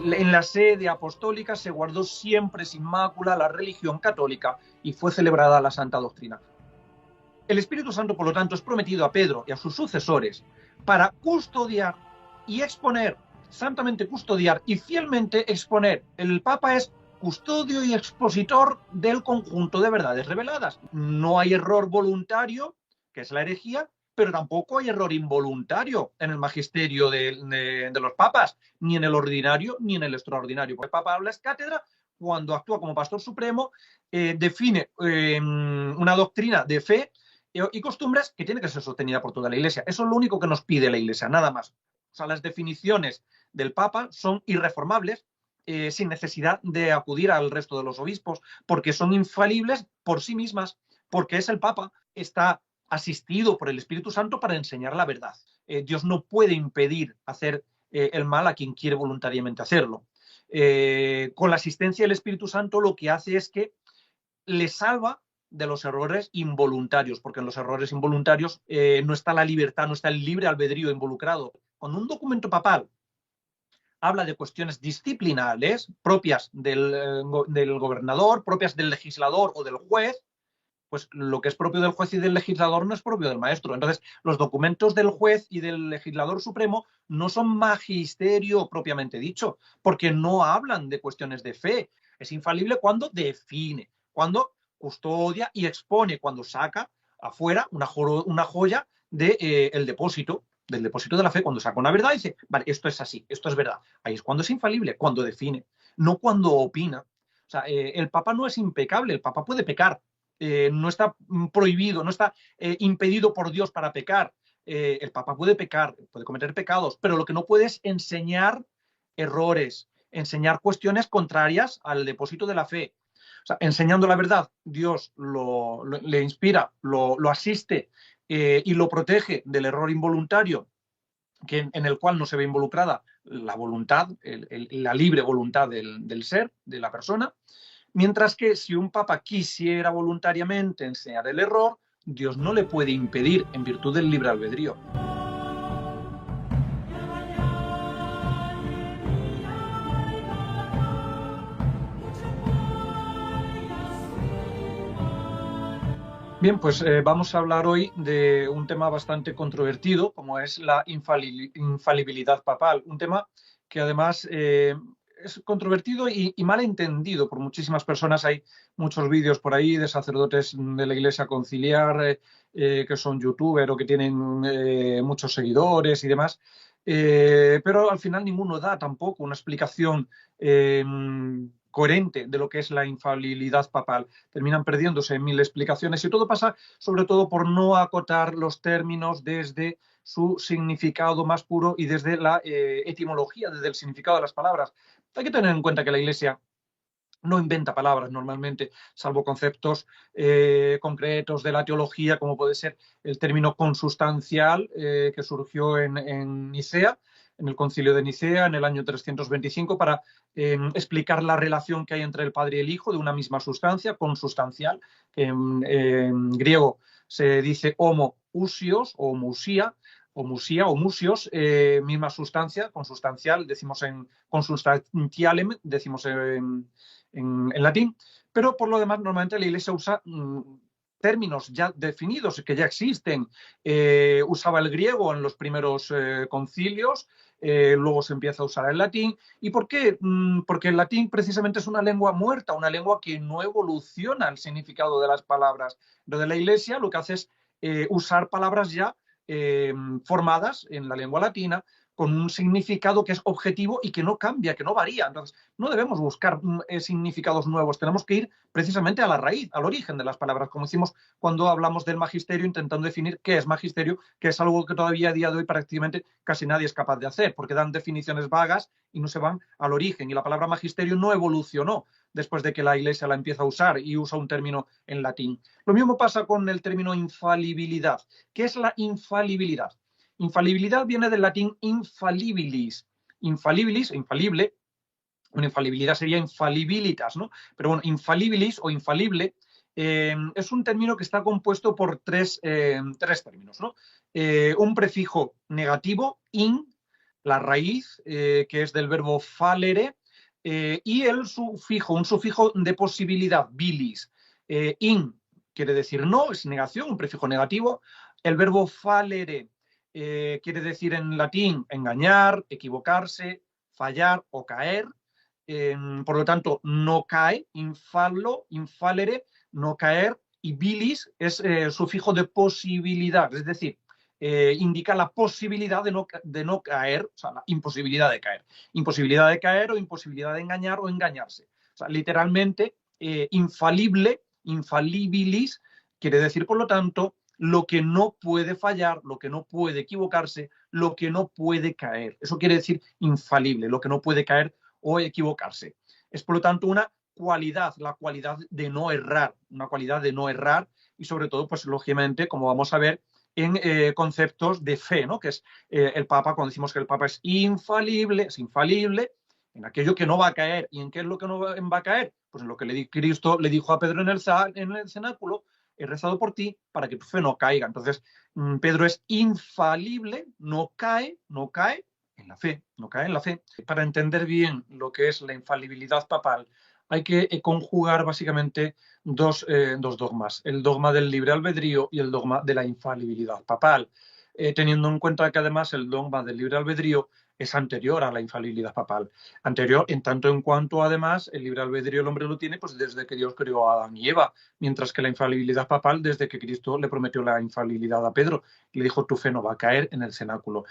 En la sede apostólica se guardó siempre sin mácula la religión católica y fue celebrada la Santa Doctrina. El Espíritu Santo, por lo tanto, es prometido a Pedro y a sus sucesores para custodiar y exponer, santamente custodiar y fielmente exponer. El Papa es custodio y expositor del conjunto de verdades reveladas. No hay error voluntario, que es la herejía, pero tampoco hay error involuntario en el magisterio de los papas, ni en el ordinario ni en el extraordinario. Porque el Papa habla es cátedra cuando actúa como pastor supremo, define una doctrina de fe y costumbres que tiene que ser sostenida por toda la Iglesia. Eso es lo único que nos pide la Iglesia, nada más. O sea, las definiciones del Papa son irreformables, sin necesidad de acudir al resto de los obispos, porque son infalibles por sí mismas, porque es el Papa, está asistido por el Espíritu Santo para enseñar la verdad. Dios no puede impedir hacer el mal a quien quiere voluntariamente hacerlo. Con la asistencia del Espíritu Santo lo que hace es que le salva de los errores involuntarios, porque en los errores involuntarios no está la libertad, no está el libre albedrío involucrado. Cuando un documento papal habla de cuestiones disciplinares propias del gobernador, propias del legislador o del juez, pues lo que es propio del juez y del legislador no es propio del maestro. Entonces, los documentos del juez y del legislador supremo no son magisterio propiamente dicho, porque no hablan de cuestiones de fe. Es infalible cuando define, cuando custodia y expone, cuando saca afuera una joya del depósito, del depósito de la fe, cuando saca una verdad y dice, vale, esto es así, esto es verdad. Ahí es cuando es infalible, cuando define, no cuando opina. O sea, el Papa no es impecable, el Papa puede pecar, no está prohibido, no está impedido por Dios para pecar. El Papa puede pecar, puede cometer pecados, pero lo que no puede es enseñar errores, enseñar cuestiones contrarias al depósito de la fe. O sea, enseñando la verdad, Dios le inspira, lo asiste y lo protege del error involuntario en el cual no se ve involucrada la voluntad, la libre voluntad del ser, de la persona. Mientras que si un papa quisiera voluntariamente enseñar el error, Dios no le puede impedir en virtud del libre albedrío. Bien, pues vamos a hablar hoy de un tema bastante controvertido, como es la infalibilidad papal. Un tema que además es controvertido y mal entendido por muchísimas personas. Hay muchos vídeos por ahí de sacerdotes de la Iglesia Conciliar que son youtubers o que tienen muchos seguidores y demás. Pero al final ninguno da tampoco una explicación coherente de lo que es la infalibilidad papal. Terminan perdiéndose en mil explicaciones y todo pasa sobre todo por no acotar los términos desde su significado más puro y desde la etimología, desde el significado de las palabras. Hay que tener en cuenta que la Iglesia no inventa palabras normalmente, salvo conceptos concretos de la teología, como puede ser el término consustancial que surgió en Nicea, en el concilio de Nicea, en el año 325, para explicar la relación que hay entre el Padre y el Hijo de una misma sustancia, consustancial, que en griego se dice homoousios o musía, o musía o musios, misma sustancia, consustancial, decimos en consustantialem, decimos en latín, pero por lo demás normalmente la Iglesia usa términos ya definidos, que ya existen. Usaba el griego en los primeros concilios, luego se empieza a usar el latín. ¿Y por qué? Porque el latín precisamente es una lengua muerta, una lengua que no evoluciona el significado de las palabras. Lo de la Iglesia lo que hace es usar palabras ya formadas en la lengua latina, con un significado que es objetivo y que no cambia, que no varía. Entonces, no debemos buscar significados nuevos, tenemos que ir precisamente a la raíz, al origen de las palabras, como hicimos cuando hablamos del magisterio, intentando definir qué es magisterio, que es algo que todavía a día de hoy prácticamente casi nadie es capaz de hacer, porque dan definiciones vagas y no se van al origen. Y la palabra magisterio no evolucionó después de que la Iglesia la empieza a usar y usa un término en latín. Lo mismo pasa con el término infalibilidad. ¿Qué es la infalibilidad? Infalibilidad viene del latín infalibilis. Infalibilis, infalible, una infalibilidad sería infalibilitas, ¿no? Pero bueno, infalibilis o infalible es un término que está compuesto por tres términos, ¿no? Un prefijo negativo, in, la raíz, que es del verbo falere, y el sufijo, un sufijo de posibilidad, bilis. In quiere decir no, es negación, un prefijo negativo. El verbo falere quiere decir en latín engañar, equivocarse, fallar o caer. Por lo tanto, no cae, infallo, infalere, no caer, y bilis es sufijo de posibilidad, es decir, indica la posibilidad de no caer, o sea, la imposibilidad de caer. Imposibilidad de caer o imposibilidad de engañar o engañarse. O sea, literalmente, infalible, infalibilis, quiere decir, por lo tanto, lo que no puede fallar, lo que no puede equivocarse, lo que no puede caer. Eso quiere decir infalible, lo que no puede caer o equivocarse. Es, por lo tanto, una cualidad, la cualidad de no errar, una cualidad de no errar y, sobre todo, pues lógicamente, como vamos a ver, en conceptos de fe, ¿no? Que es el Papa, cuando decimos que el Papa es infalible en aquello que no va a caer. ¿Y en qué es lo que no va a caer? Pues en lo que Cristo le dijo a Pedro en el cenáculo: he rezado por ti para que tu fe no caiga. Entonces, Pedro es infalible, no cae en la fe, no cae en la fe. Para entender bien lo que es la infalibilidad papal, hay que conjugar básicamente dos dogmas: el dogma del libre albedrío y el dogma de la infalibilidad papal, teniendo en cuenta que además el dogma del libre albedrío es anterior a la infalibilidad papal. Anterior en tanto en cuanto, además, el libre albedrío el hombre lo tiene pues desde que Dios creó a Adán y Eva, mientras que la infalibilidad papal desde que Cristo le prometió la infalibilidad a Pedro y le dijo: tu fe no va a caer en el cenáculo.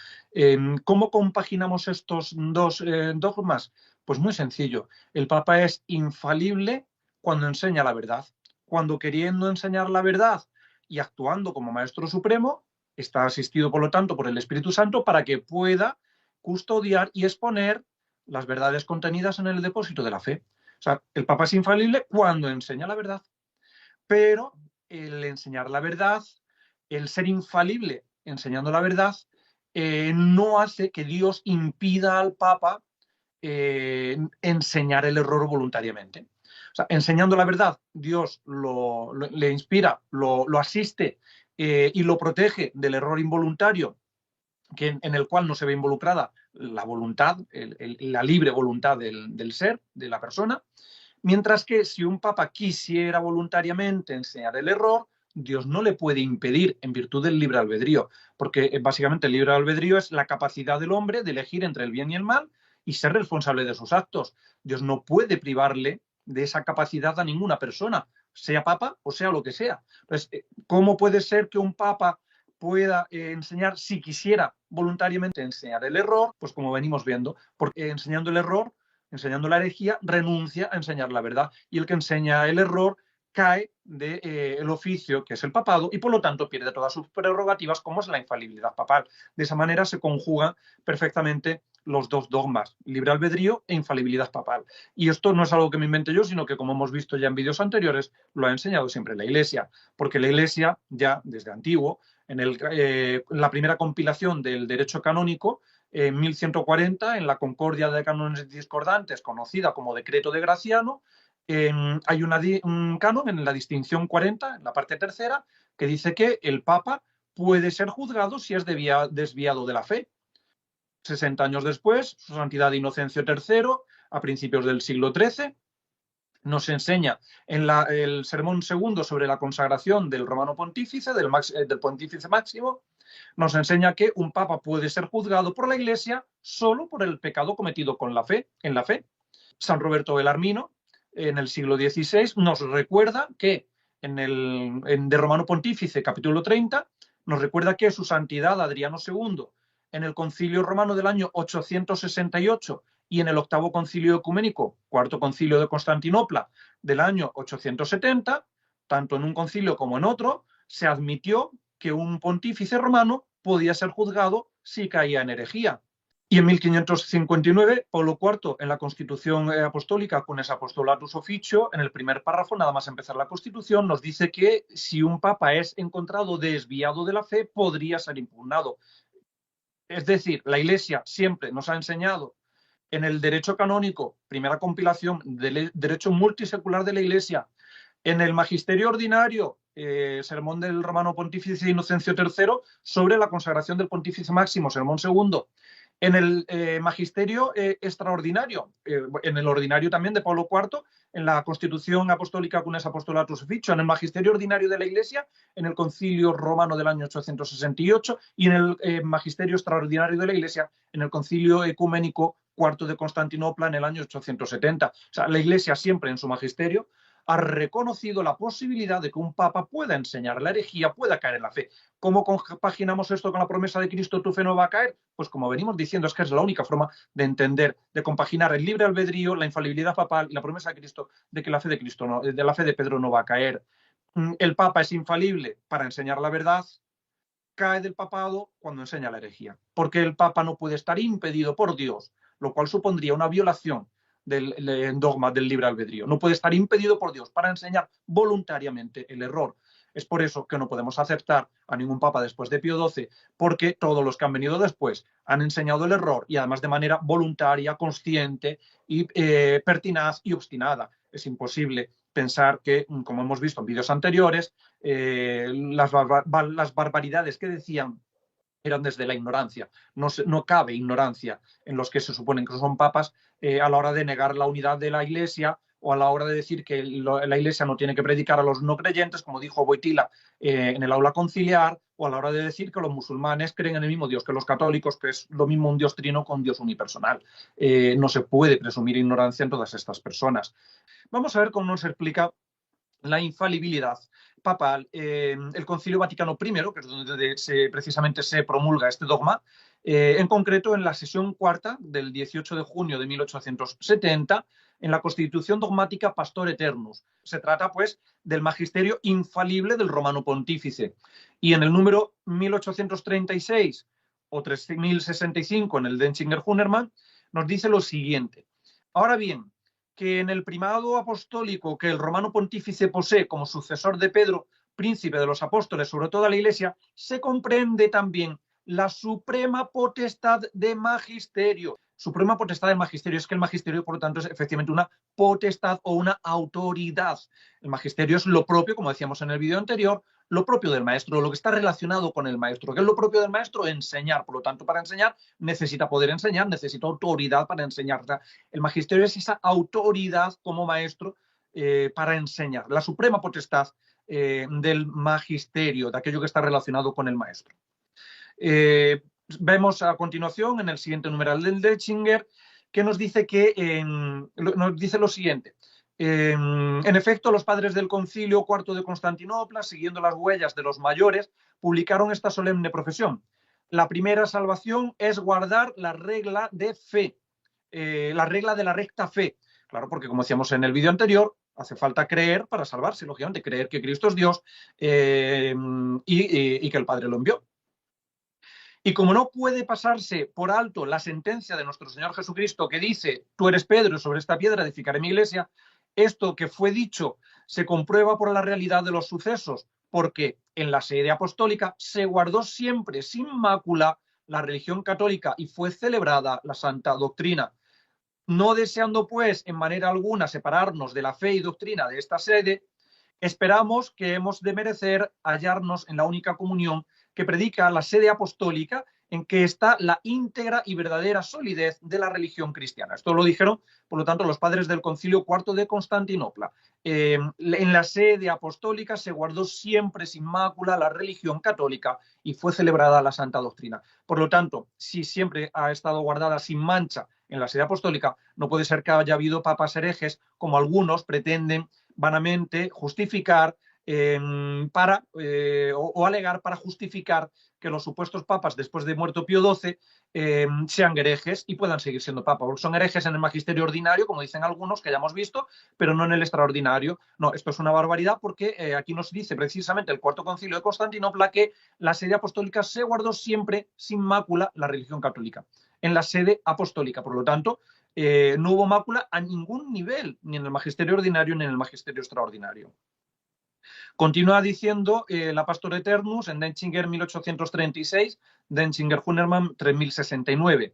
¿Cómo compaginamos estos dos dogmas? Pues muy sencillo. El Papa es infalible cuando enseña la verdad. Cuando, queriendo enseñar la verdad y actuando como Maestro Supremo, está asistido, por lo tanto, por el Espíritu Santo para que pueda custodiar y exponer las verdades contenidas en el depósito de la fe. O sea, el Papa es infalible cuando enseña la verdad, pero el enseñar la verdad, el ser infalible enseñando la verdad, no hace que Dios impida al Papa enseñar el error voluntariamente. O sea, enseñando la verdad, Dios le inspira, lo asiste y lo protege del error involuntario, en el cual no se ve involucrada la voluntad, la libre voluntad del ser, de la persona. Mientras que si un papa quisiera voluntariamente enseñar el error, Dios no le puede impedir en virtud del libre albedrío, porque básicamente el libre albedrío es la capacidad del hombre de elegir entre el bien y el mal y ser responsable de sus actos. Dios no puede privarle de esa capacidad a ninguna persona, sea papa o sea lo que sea. Entonces, ¿cómo puede ser que un papa pueda enseñar, si quisiera voluntariamente enseñar el error? Pues como venimos viendo, porque enseñando el error, enseñando la herejía, renuncia a enseñar la verdad. Y el que enseña el error cae del oficio, que es el papado, y por lo tanto pierde todas sus prerrogativas, como es la infalibilidad papal. De esa manera se conjugan perfectamente los dos dogmas: libre albedrío e infalibilidad papal. Y esto no es algo que me invente yo, sino que, como hemos visto ya en vídeos anteriores, lo ha enseñado siempre la Iglesia, porque la Iglesia, ya desde antiguo, en la primera compilación del derecho canónico, en 1140, en la Concordia de Cánones Discordantes, conocida como Decreto de Graciano, hay un canon en la distinción 40, en la parte tercera, que dice que el Papa puede ser juzgado si es desviado de la fe. 60 años después, Su Santidad Inocencio III, a principios del siglo XIII, nos enseña en el sermón segundo sobre la consagración del romano pontífice, del pontífice máximo, nos enseña que un papa puede ser juzgado por la Iglesia solo por el pecado cometido en la fe. San Roberto Belarmino, en el siglo XVI, nos recuerda que de Romano Pontífice, capítulo 30, nos recuerda que su santidad Adriano II, en el concilio romano del año 868 y en el octavo concilio ecuménico, cuarto concilio de Constantinopla, del año 870, tanto en un concilio como en otro, se admitió que un pontífice romano podía ser juzgado si caía en herejía. Y en 1559, Pablo IV, en la Constitución Apostólica Cunes Apostolatus Officio, en el primer párrafo, nada más empezar la Constitución, nos dice que si un papa es encontrado desviado de la fe, podría ser impugnado. Es decir, la Iglesia siempre nos ha enseñado en el derecho canónico, primera compilación del derecho multisecular de la Iglesia, en el magisterio ordinario, sermón del Romano Pontífice Inocencio III, sobre la consagración del Pontífice Máximo, sermón segundo, En el magisterio extraordinario, en el ordinario también de Pablo IV, en la Constitución Apostólica Cunes Apostolatus Ficho, en el magisterio ordinario de la Iglesia, en el Concilio Romano del año 868 y en el magisterio extraordinario de la Iglesia, en el Concilio Ecuménico IV de Constantinopla en el año 870. O sea, la Iglesia siempre en su magisterio ha reconocido la posibilidad de que un papa pueda enseñar la herejía, pueda caer en la fe. ¿Cómo compaginamos esto con la promesa de Cristo, tu fe no va a caer? Pues como venimos diciendo, es que es la única forma de entender, de compaginar el libre albedrío, la infalibilidad papal y la promesa de Cristo de que la fe de Cristo no, de la fe de Pedro no va a caer. El papa es infalible para enseñar la verdad, cae del papado cuando enseña la herejía, porque el papa no puede estar impedido por Dios, lo cual supondría una violación del dogma del libre albedrío. No puede estar impedido por Dios para enseñar voluntariamente el error. Es por eso que no podemos aceptar a ningún papa después de Pío XII, porque todos los que han venido después han enseñado el error y además de manera voluntaria, consciente y pertinaz y obstinada. Es imposible pensar que, como hemos visto en vídeos anteriores, las barbaridades que decían eran desde la ignorancia. No cabe ignorancia en los que se suponen que son papas a la hora de negar la unidad de la Iglesia o a la hora de decir que la Iglesia no tiene que predicar a los no creyentes, como dijo Wojtyla en el aula conciliar, o a la hora de decir que los musulmanes creen en el mismo Dios que los católicos, que es lo mismo un Dios trino con Dios unipersonal. No se puede presumir ignorancia en todas estas personas. Vamos a ver cómo nos explica la infalibilidad papal. El Concilio Vaticano I, que es donde precisamente se promulga este dogma, en concreto en la sesión cuarta del 18 de junio de 1870, en la Constitución Dogmática Pastor Eternus. Se trata, pues, del magisterio infalible del Romano Pontífice. Y en el número 1836 o 3065 en el Denzinger-Hunnermann nos dice lo siguiente. Ahora bien, que en el primado apostólico que el romano pontífice posee como sucesor de Pedro, príncipe de los apóstoles sobre toda la Iglesia, se comprende también la suprema potestad de magisterio. Suprema potestad del magisterio es que el magisterio, por lo tanto, es efectivamente una potestad o una autoridad. El magisterio es lo propio, como decíamos en el vídeo anterior, lo propio del maestro, lo que está relacionado con el maestro. ¿Qué es lo propio del maestro? Enseñar. Por lo tanto, para enseñar necesita poder enseñar, necesita autoridad para enseñar. El magisterio es esa autoridad como maestro para enseñar, la suprema potestad del magisterio, de aquello que está relacionado con el maestro. Vemos a continuación en el siguiente numeral del Denzinger que nos dice nos dice lo siguiente. En efecto, los padres del Concilio IV de Constantinopla, siguiendo las huellas de los mayores, publicaron esta solemne profesión. La primera salvación es guardar la regla de fe, la regla de la recta fe. Claro, porque como decíamos en el vídeo anterior, hace falta creer para salvarse, lógicamente, creer que Cristo es Dios y que el Padre lo envió. Y como no puede pasarse por alto la sentencia de nuestro Señor Jesucristo que dice, tú eres Pedro, sobre esta piedra edificaré mi iglesia, esto que fue dicho se comprueba por la realidad de los sucesos, porque en la sede apostólica se guardó siempre sin mácula la religión católica y fue celebrada la santa doctrina. No deseando, pues, en manera alguna separarnos de la fe y doctrina de esta sede, esperamos que hemos de merecer hallarnos en la única comunión que predica la sede apostólica, en que está la íntegra y verdadera solidez de la religión cristiana. Esto lo dijeron, por lo tanto, los padres del Concilio IV de Constantinopla. En la sede apostólica se guardó siempre sin mácula la religión católica y fue celebrada la santa doctrina. Por lo tanto, si siempre ha estado guardada sin mancha en la sede apostólica, no puede ser que haya habido papas herejes, como algunos pretenden vanamente justificar o alegar para justificar que los supuestos papas después de muerto Pío XII sean herejes y puedan seguir siendo papas. Son herejes en el magisterio ordinario, como dicen algunos, que ya hemos visto, pero no en el extraordinario. No, esto es una barbaridad porque aquí nos dice precisamente el Cuarto Concilio de Constantinopla que la sede apostólica se guardó siempre sin mácula la religión católica. En la sede apostólica, por lo tanto, no hubo mácula a ningún nivel, ni en el magisterio ordinario ni en el magisterio extraordinario. Continúa diciendo la Pastor Eternus en Denzinger 1836, Denzinger-Hunnermann 3069.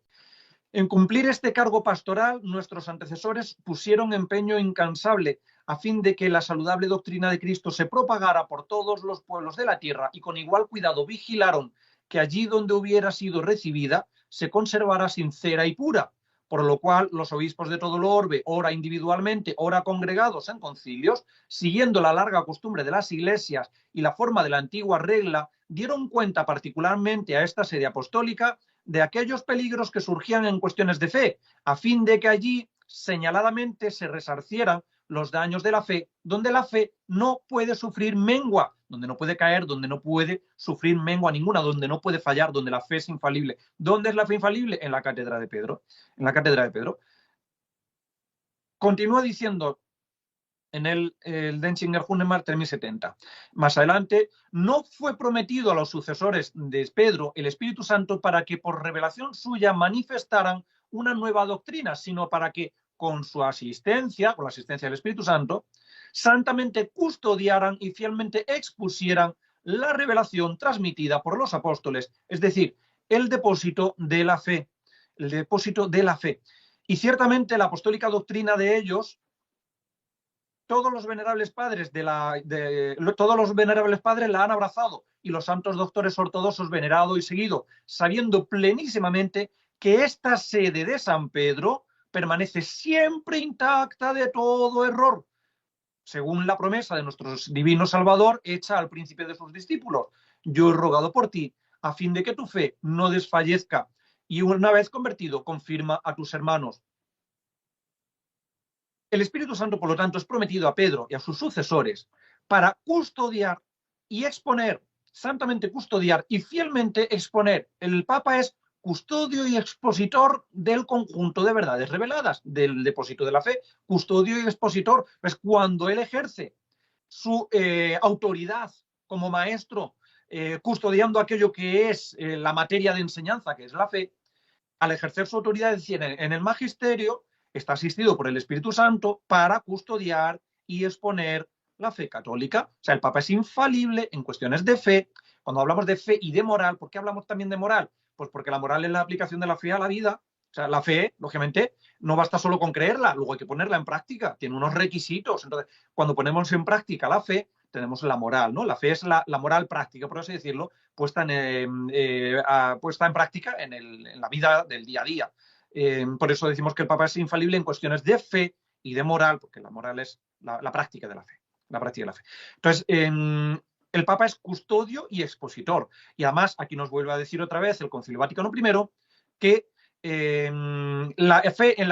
En cumplir este cargo pastoral, nuestros antecesores pusieron empeño incansable a fin de que la saludable doctrina de Cristo se propagara por todos los pueblos de la tierra y con igual cuidado vigilaron que allí donde hubiera sido recibida se conservara sincera y pura, por lo cual los obispos de todo el orbe, ora individualmente, ora congregados en concilios, siguiendo la larga costumbre de las iglesias y la forma de la antigua regla, dieron cuenta particularmente a esta sede apostólica de aquellos peligros que surgían en cuestiones de fe, a fin de que allí señaladamente se resarcieran los daños de la fe, donde la fe no puede sufrir mengua, donde no puede caer, donde no puede sufrir mengua ninguna, donde no puede fallar, donde la fe es infalible. ¿Dónde es la fe infalible? En la cátedra de Pedro. En la cátedra de Pedro. Continúa diciendo en el Denzinger Hunemar 3070. Más adelante, no fue prometido a los sucesores de Pedro el Espíritu Santo para que por revelación suya manifestaran una nueva doctrina, sino para que con su asistencia, con la asistencia del Espíritu Santo, santamente custodiaran y fielmente expusieran la revelación transmitida por los apóstoles, es decir, el depósito de la fe, el depósito de la fe. Y ciertamente la apostólica doctrina de ellos, todos los venerables padres todos los venerables padres la han abrazado y los santos doctores ortodoxos venerado y seguido, sabiendo plenísimamente que esta sede de San Pedro permanece siempre intacta de todo error, según la promesa de nuestro divino Salvador hecha al príncipe de sus discípulos. Yo he rogado por ti, a fin de que tu fe no desfallezca, y una vez convertido, confirma a tus hermanos. El Espíritu Santo, por lo tanto, es prometido a Pedro y a sus sucesores para custodiar y exponer, santamente custodiar y fielmente exponer. El Papa es custodio y expositor del conjunto de verdades reveladas, del depósito de la fe. Custodio y expositor es cuando él ejerce su autoridad como maestro, custodiando aquello que es la materia de enseñanza, que es la fe. Al ejercer su autoridad, es decir, en el magisterio, está asistido por el Espíritu Santo para custodiar y exponer la fe católica. O sea, el Papa es infalible en cuestiones de fe. Cuando hablamos de fe y de moral, ¿por qué hablamos también de moral? Pues porque la moral es la aplicación de la fe a la vida. O sea, la fe, lógicamente, no basta solo con creerla, luego hay que ponerla en práctica, tiene unos requisitos. Entonces, cuando ponemos en práctica la fe, tenemos la moral, ¿no? La fe es la moral práctica, por así decirlo, puesta en práctica en la vida del día a día. Por eso decimos que el Papa es infalible en cuestiones de fe y de moral, porque la moral es la práctica de la fe. La práctica de la fe. Entonces, el Papa es custodio y expositor. Y además, aquí nos vuelve a decir otra vez el Concilio Vaticano I que la fe en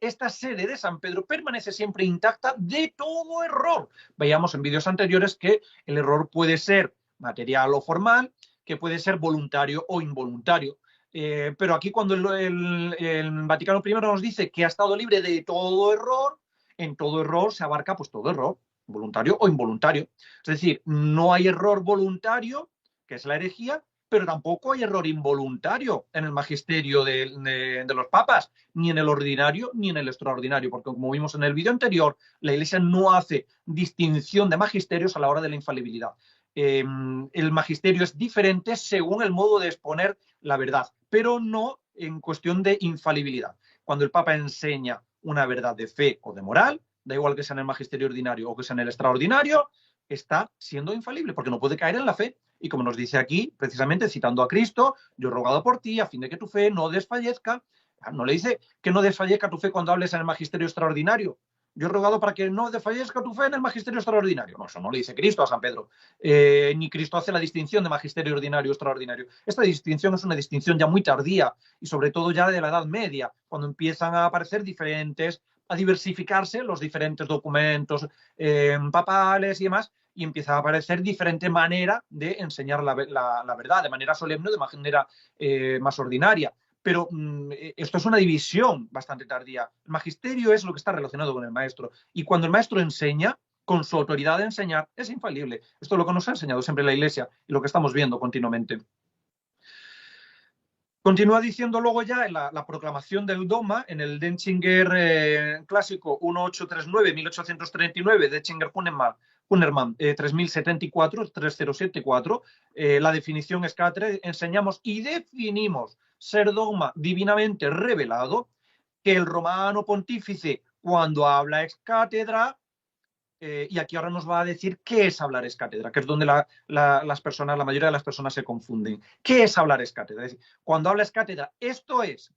esta sede de San Pedro permanece siempre intacta de todo error. Veíamos en vídeos anteriores que el error puede ser material o formal, que puede ser voluntario o involuntario. Pero aquí cuando el Vaticano I nos dice que ha estado libre de todo error, en todo error se abarca pues todo error, voluntario o involuntario. Es decir, no hay error voluntario, que es la herejía, pero tampoco hay error involuntario en el magisterio de los papas, ni en el ordinario ni en el extraordinario, porque como vimos en el vídeo anterior, la Iglesia no hace distinción de magisterios a la hora de la infalibilidad. El magisterio es diferente según el modo de exponer la verdad, pero no en cuestión de infalibilidad. Cuando el Papa enseña una verdad de fe o de moral, da igual que sea en el magisterio ordinario o que sea en el extraordinario, está siendo infalible, porque no puede caer en la fe. Y como nos dice aquí, precisamente citando a Cristo, yo he rogado por ti a fin de que tu fe no desfallezca. No le dice que no desfallezca tu fe cuando hables en el magisterio extraordinario. Yo he rogado para que no desfallezca tu fe en el magisterio extraordinario. No, eso no le dice Cristo a San Pedro. Ni Cristo hace la distinción de magisterio ordinario y extraordinario. Esta distinción es una distinción ya muy tardía y sobre todo ya de la Edad Media, cuando empiezan a aparecer a diversificarse los diferentes documentos papales y demás, y empieza a aparecer diferente manera de enseñar la verdad, de manera solemne, de manera más ordinaria. Pero esto es una división bastante tardía. El magisterio es lo que está relacionado con el maestro. Y cuando el maestro enseña, con su autoridad de enseñar, es infalible. Esto es lo que nos ha enseñado siempre la Iglesia y lo que estamos viendo continuamente. Continúa diciendo luego ya en la proclamación del dogma, en el Denzinger clásico 1839-1839, Denzinger Hunerman 3074, la definición es que enseñamos y definimos ser dogma divinamente revelado, que el romano pontífice, cuando habla ex cátedra, y aquí ahora nos va a decir qué es hablar es cátedra, que es donde la mayoría de las personas se confunden. ¿Qué es hablar es cátedra? Es decir, cuando habla es cátedra, esto es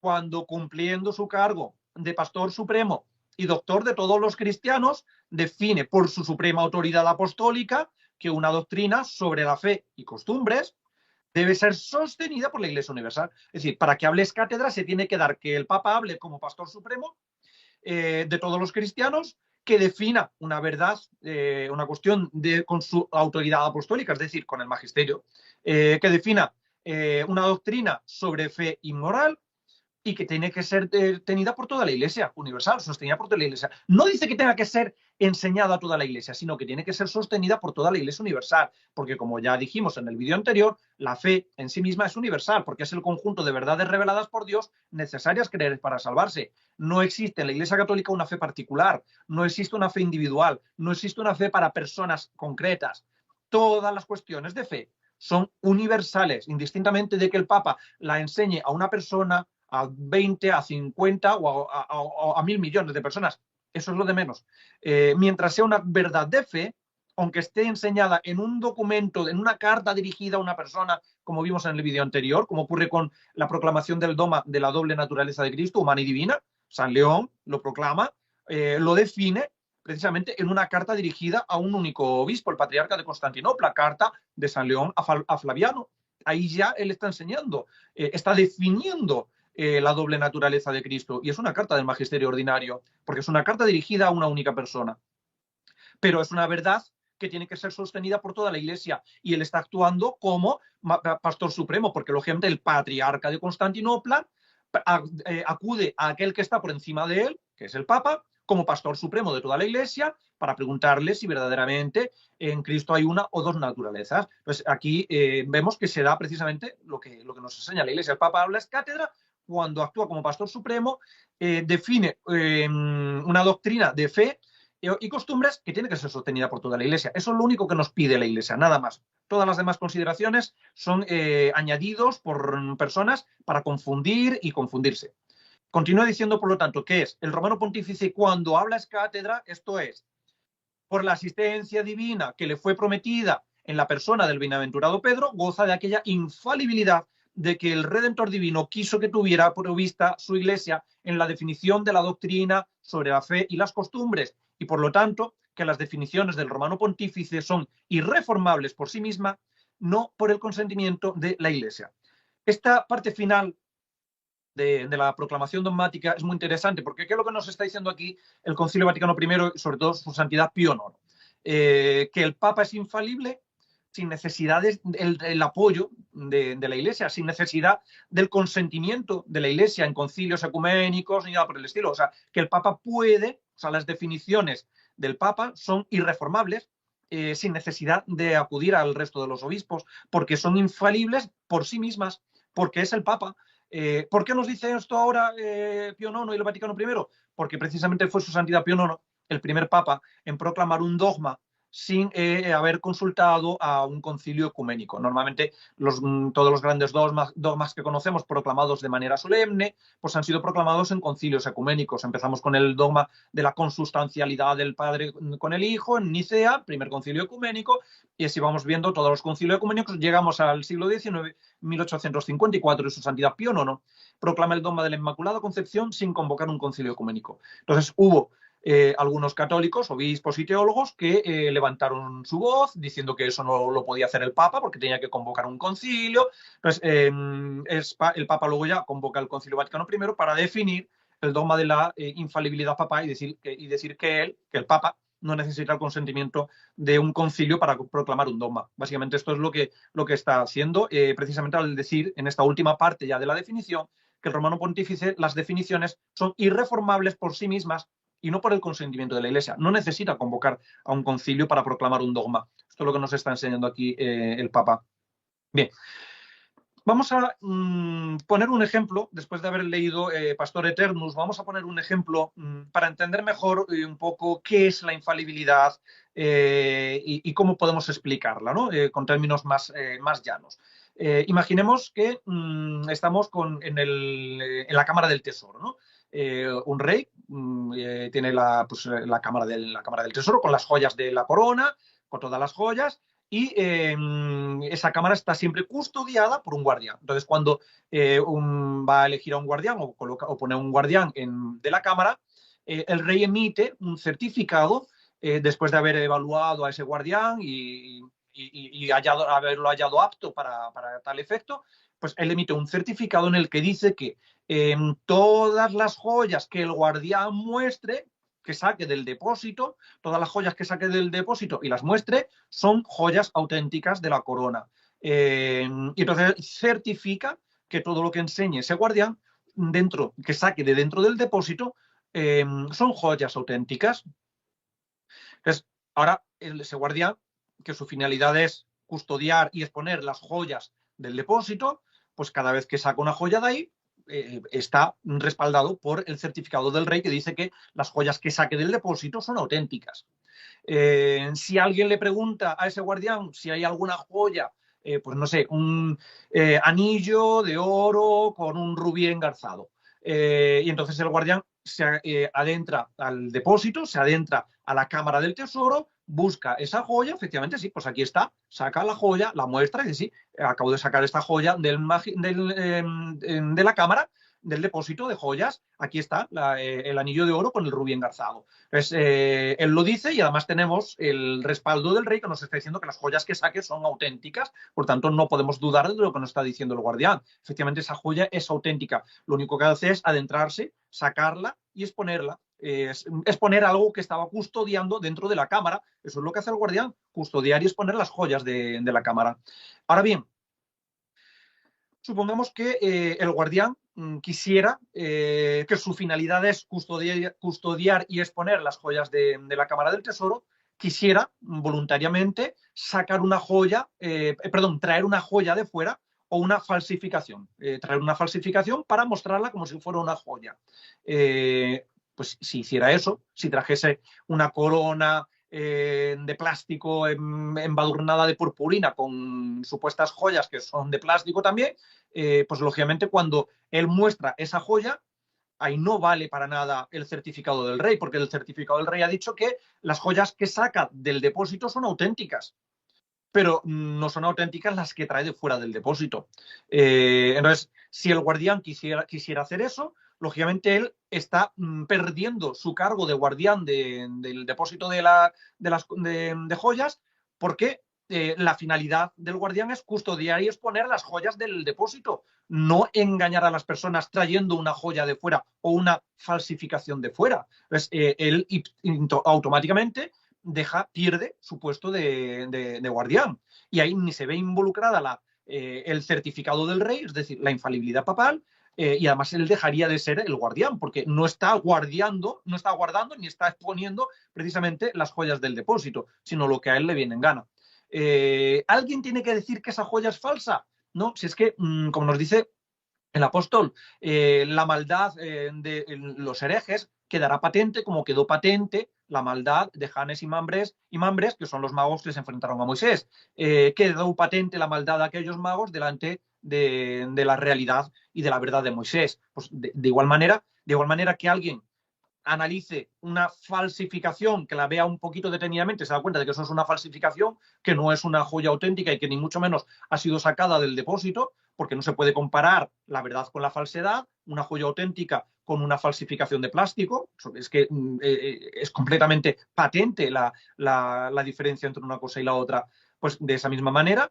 cuando, cumpliendo su cargo de pastor supremo y doctor de todos los cristianos, define por su suprema autoridad apostólica que una doctrina sobre la fe y costumbres debe ser sostenida por la Iglesia Universal. Es decir, para que hables cátedra se tiene que dar que el Papa hable como pastor supremo de todos los cristianos, que defina una verdad, una cuestión con su autoridad apostólica, es decir, con el magisterio, que defina una doctrina sobre fe y moral, y que tiene que ser tenida por toda la Iglesia universal, sostenida por toda la Iglesia. No dice que tenga que ser enseñada a toda la Iglesia, sino que tiene que ser sostenida por toda la Iglesia universal, porque como ya dijimos en el vídeo anterior, la fe en sí misma es universal, porque es el conjunto de verdades reveladas por Dios necesarias creer para salvarse. No existe en la Iglesia Católica una fe particular, no existe una fe individual, no existe una fe para personas concretas. Todas las cuestiones de fe son universales, indistintamente de que el Papa la enseñe a una persona, a 20, a 50 o a 1.000 millones de personas. Eso es lo de menos. Mientras sea una verdad de fe, aunque esté enseñada en un documento, en una carta dirigida a una persona, como vimos en el vídeo anterior, como ocurre con la proclamación del dogma de la doble naturaleza de Cristo, humana y divina, San León lo proclama, lo define precisamente en una carta dirigida a un único obispo, el patriarca de Constantinopla, carta de San León a Flaviano. Ahí ya él está enseñando, está definiendo la doble naturaleza de Cristo. Y es una carta del magisterio ordinario, porque es una carta dirigida a una única persona. Pero es una verdad que tiene que ser sostenida por toda la Iglesia. Y él está actuando como pastor supremo, porque lógicamente el patriarca de Constantinopla acude a aquel que está por encima de él, que es el Papa, como pastor supremo de toda la Iglesia, para preguntarle si verdaderamente en Cristo hay una o dos naturalezas. Pues aquí vemos que se da precisamente lo que nos enseña la Iglesia. El Papa habla es cátedra cuando actúa como pastor supremo, define una doctrina de fe y costumbres que tiene que ser sostenida por toda la Iglesia. Eso es lo único que nos pide la Iglesia, nada más. Todas las demás consideraciones son añadidos por personas para confundir y confundirse. Continúa diciendo, por lo tanto, que es el romano pontífice cuando habla es cátedra, esto es, por la asistencia divina que le fue prometida en la persona del bienaventurado Pedro, goza de aquella infalibilidad de que el Redentor divino quiso que tuviera provista su Iglesia en la definición de la doctrina sobre la fe y las costumbres, y por lo tanto que las definiciones del romano pontífice son irreformables por sí misma, no por el consentimiento de la Iglesia. Esta parte final de la proclamación dogmática es muy interesante, porque ¿qué es lo que nos está diciendo aquí el Concilio Vaticano I y sobre todo su Santidad Pío IX? Que el Papa es infalible sin necesidad del apoyo de la Iglesia, sin necesidad del consentimiento de la Iglesia en concilios ecuménicos ni nada por el estilo. O sea, que el Papa puede, o sea, las definiciones del Papa son irreformables, sin necesidad de acudir al resto de los obispos, porque son infalibles por sí mismas, porque es el Papa. ¿Por qué nos dice esto ahora Pío IX y el Vaticano I? Porque precisamente fue su Santidad Pío IX el primer Papa en proclamar un dogma sin haber consultado a un concilio ecuménico. Normalmente todos los grandes dogmas que conocemos proclamados de manera solemne, pues han sido proclamados en concilios ecuménicos. Empezamos con el dogma de la consustancialidad del Padre con el Hijo en Nicea, primer concilio ecuménico, y así vamos viendo todos los concilios ecuménicos. Llegamos al siglo XIX, 1854, y su Santidad Pío IX proclama el dogma de la Inmaculada Concepción sin convocar un concilio ecuménico. Entonces hubo algunos católicos, obispos y teólogos que levantaron su voz diciendo que eso no lo podía hacer el Papa porque tenía que convocar un concilio. Entonces, el Papa luego ya convoca el Concilio Vaticano I para definir el dogma de la infalibilidad papal y decir que el Papa no necesita el consentimiento de un concilio para proclamar un dogma. Básicamente esto es lo que está haciendo, precisamente al decir en esta última parte ya de la definición que el romano pontífice, las definiciones son irreformables por sí mismas y no por el consentimiento de la Iglesia. No necesita convocar a un concilio para proclamar un dogma. Esto es lo que nos está enseñando aquí el Papa. Bien, vamos a poner un ejemplo, después de haber leído Pastor Eternus, vamos a poner un ejemplo para entender mejor un poco qué es la infalibilidad y cómo podemos explicarla, ¿no? Con términos más llanos. Imaginemos que estamos en la Cámara del Tesoro, ¿no? Un rey tiene pues, la cámara del tesoro con las joyas de la corona, con todas las joyas, y esa cámara está siempre custodiada por un guardián. Entonces, cuando va a elegir a un guardián o pone a un guardián de la cámara, el rey emite un certificado después de haber evaluado a ese guardián y haberlo hallado apto para tal efecto, pues él emite un certificado en el que dice que todas las joyas que el guardián muestre, que saque del depósito, todas las joyas que saque del depósito y las muestre, son joyas auténticas de la corona. Y entonces certifica que todo lo que enseñe ese guardián, que saque de dentro del depósito, son joyas auténticas. Entonces, ahora ese guardián, que su finalidad es custodiar y exponer las joyas del depósito, pues cada vez que saca una joya de ahí, está respaldado por el certificado del rey que dice que las joyas que saque del depósito son auténticas. Si alguien le pregunta a ese guardián si hay alguna joya, pues no sé, un anillo de oro con un rubí engarzado, y entonces el guardián se adentra al depósito, se adentra a la cámara del tesoro, busca esa joya, efectivamente sí, pues aquí está, saca la joya, la muestra y dice, sí, acabo de sacar esta joya de la cámara, del depósito de joyas, aquí está el anillo de oro con el rubí engarzado. Entonces, él lo dice y además tenemos el respaldo del rey que nos está diciendo que las joyas que saque son auténticas, por tanto no podemos dudar de lo que nos está diciendo el guardián. Efectivamente, esa joya es auténtica. Lo único que hace es adentrarse, sacarla y exponerla. Exponer algo que estaba custodiando dentro de la cámara. Eso es lo que hace el guardián, custodiar y exponer las joyas de la cámara. Ahora bien, supongamos que el guardián quisiera que su finalidad es custodiar y exponer las joyas de la Cámara del Tesoro, quisiera voluntariamente sacar una joya, traer una joya de fuera o una falsificación, traer una falsificación para mostrarla como si fuera una joya. Pues si hiciera eso, si trajese una corona de plástico embadurnada de purpurina con supuestas joyas que son de plástico también, pues lógicamente cuando él muestra esa joya, ahí no vale para nada el certificado del rey, porque el certificado del rey ha dicho que las joyas que saca del depósito son auténticas, pero no son auténticas las que trae de fuera del depósito. Entonces, si el guardián quisiera hacer eso, lógicamente él está perdiendo su cargo de guardián del depósito de joyas, porque la finalidad del guardián es custodiar y exponer las joyas del depósito, no engañar a las personas trayendo una joya de fuera o una falsificación de fuera. Entonces, él automáticamente pierde su puesto de guardián. Y ahí ni se ve involucrada el certificado del rey, es decir, la infalibilidad papal, y además él dejaría de ser el guardián, porque no está guardando ni está exponiendo precisamente las joyas del depósito, sino lo que a él le viene en gana. ¿Alguien tiene que decir que esa joya es falsa? No, si es que, como nos dice el apóstol, la maldad de los herejes quedará patente como quedó patente la maldad de Janes y Mambres, que son los magos que se enfrentaron a Moisés. Quedó patente la maldad de aquellos magos delante de la realidad y de la verdad de Moisés. Pues de igual manera que alguien analice una falsificación, que la vea un poquito detenidamente, se da cuenta de que eso es una falsificación, que no es una joya auténtica y que ni mucho menos ha sido sacada del depósito, porque no se puede comparar la verdad con la falsedad, una joya auténtica con una falsificación de plástico. Es que es completamente patente la diferencia entre una cosa y la otra. Pues de esa misma manera,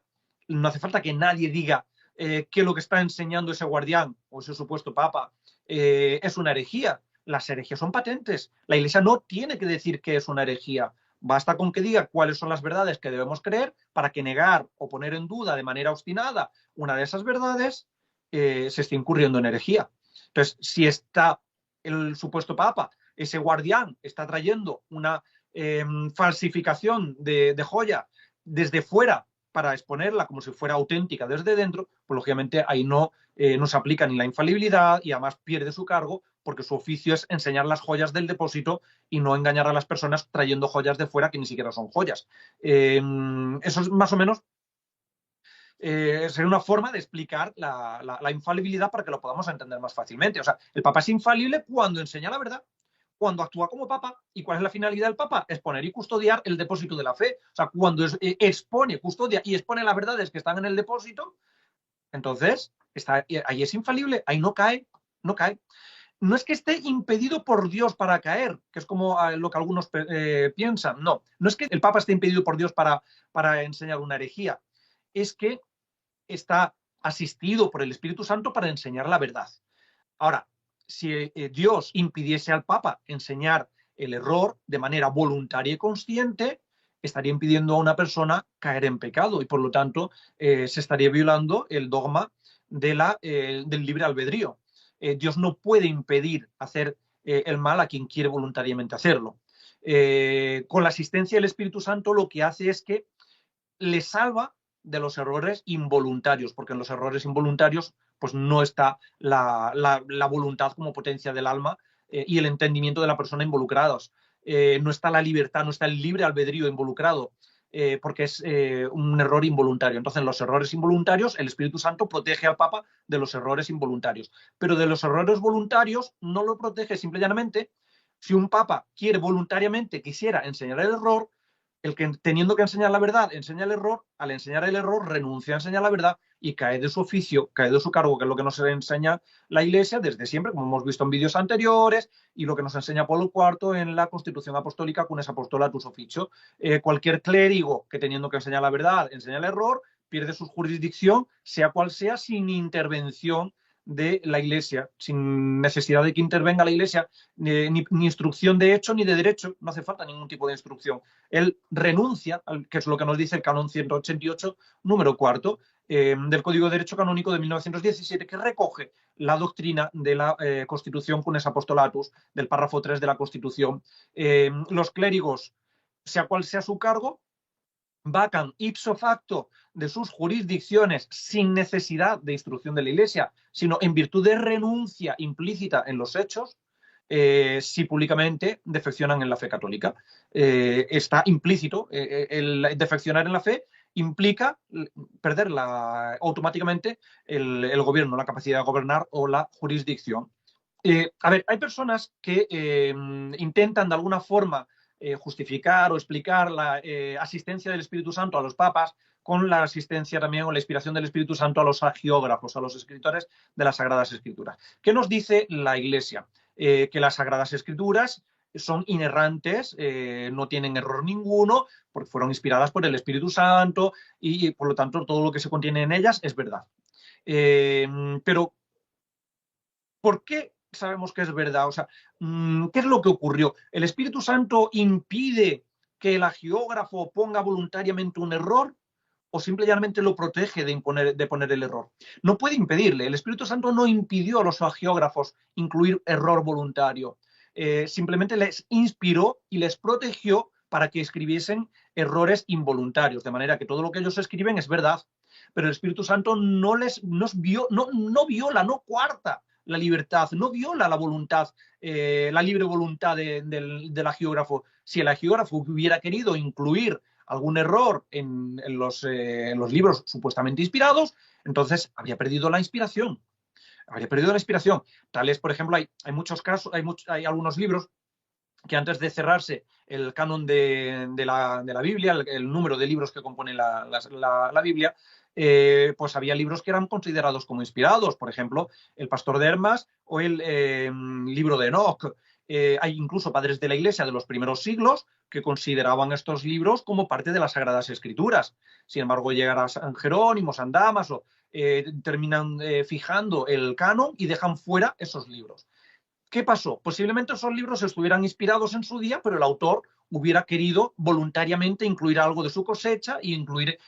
no hace falta que nadie diga que lo que está enseñando ese guardián o ese supuesto papa es una herejía. Las herejías son patentes. La Iglesia no tiene que decir que es una herejía. Basta con que diga cuáles son las verdades que debemos creer para que negar o poner en duda de manera obstinada una de esas verdades se esté incurriendo en herejía. Entonces, si está el supuesto papa, ese guardián, está trayendo una falsificación de joya desde fuera para exponerla como si fuera auténtica desde dentro, pues lógicamente ahí no se aplica ni la infalibilidad y además pierde su cargo porque su oficio es enseñar las joyas del depósito y no engañar a las personas trayendo joyas de fuera que ni siquiera son joyas. Eso es más o menos sería una forma de explicar la infalibilidad para que lo podamos entender más fácilmente. O sea, el Papa es infalible cuando enseña la verdad. cuando actúa como Papa. ¿Y cuál es la finalidad del Papa? Exponer y custodiar el depósito de la fe. O sea, cuando expone, custodia y expone las verdades que están en el depósito, entonces ahí es infalible, ahí no cae, no cae. No es que esté impedido por Dios para caer, que es como lo que algunos piensan. No, no es que el Papa esté impedido por Dios para enseñar una herejía. Es que está asistido por el Espíritu Santo para enseñar la verdad. Ahora, si Dios impidiese al Papa enseñar el error de manera voluntaria y consciente, estaría impidiendo a una persona caer en pecado y por lo tanto se estaría violando el dogma del libre albedrío. Dios no puede impedir hacer el mal a quien quiere voluntariamente hacerlo. Con la asistencia del Espíritu Santo lo que hace es que le salva de los errores involuntarios, porque en los errores involuntarios pues no está la voluntad como potencia del alma y el entendimiento de la persona involucrados. No está la libertad, no está el libre albedrío involucrado, porque es un error involuntario. Entonces, en los errores involuntarios, el Espíritu Santo protege al Papa de los errores involuntarios. Pero de los errores voluntarios no lo protege simple y llanamente. Si un Papa quiere voluntariamente, quisiera enseñar el error, el que teniendo que enseñar la verdad enseña el error, al enseñar el error renuncia a enseñar la verdad y cae de su oficio, cae de su cargo, que es lo que nos enseña la Iglesia desde siempre, como hemos visto en vídeos anteriores, y lo que nos enseña Pablo IV en la Constitución Apostólica con ese apostolatus officio. Cualquier clérigo que teniendo que enseñar la verdad enseña el error, pierde su jurisdicción, sea cual sea, sin intervención de la Iglesia, sin necesidad de que intervenga la Iglesia, ni instrucción de hecho ni de derecho, no hace falta ningún tipo de instrucción. Él renuncia, que es lo que nos dice el canon 188, número 4, del Código de Derecho Canónico de 1917, que recoge la doctrina de la Constitución cunes apostolatus, del párrafo 3 de la Constitución. Los clérigos, sea cual sea su cargo, vacan ipso facto de sus jurisdicciones sin necesidad de instrucción de la Iglesia, sino en virtud de renuncia implícita en los hechos, si públicamente defeccionan en la fe católica. Está implícito, el defeccionar en la fe implica perder automáticamente el gobierno, la capacidad de gobernar o la jurisdicción. A ver, hay personas que intentan de alguna forma justificar o explicar la asistencia del Espíritu Santo a los papas con la asistencia también o la inspiración del Espíritu Santo a los hagiógrafos, a los escritores de las Sagradas Escrituras. ¿Qué nos dice la Iglesia? Que las Sagradas Escrituras son inerrantes, no tienen error ninguno, porque fueron inspiradas por el Espíritu Santo y por lo tanto todo lo que se contiene en ellas es verdad. Pero, ¿por qué sabemos que es verdad? O sea, ¿qué es lo que ocurrió? ¿El Espíritu Santo impide que el hagiógrafo ponga voluntariamente un error o simplemente lo protege de poner el error? No puede impedirle. El Espíritu Santo no impidió a los hagiógrafos incluir error voluntario. Simplemente les inspiró y les protegió para que escribiesen errores involuntarios, de manera que todo lo que ellos escriben es verdad. Pero el Espíritu Santo no viola, no coarta la libertad, no viola la voluntad, la libre voluntad del hagiógrafo. Si el hagiógrafo hubiera querido incluir algún error en los libros supuestamente inspirados, entonces habría perdido la inspiración. Habría perdido la inspiración. Tales, por ejemplo, hay muchos casos, hay algunos libros que antes de cerrarse el canon de la Biblia, el número de libros que compone la Biblia, pues había libros que eran considerados como inspirados, por ejemplo, el Pastor de Hermas o el libro de Enoch. Hay incluso padres de la Iglesia de los primeros siglos que consideraban estos libros como parte de las Sagradas Escrituras. Sin embargo, llegará San Jerónimo, San Dámaso, terminan fijando el canon y dejan fuera esos libros. ¿Qué pasó? Posiblemente esos libros estuvieran inspirados en su día, pero el autor hubiera querido voluntariamente incluir algo de su cosecha y incluir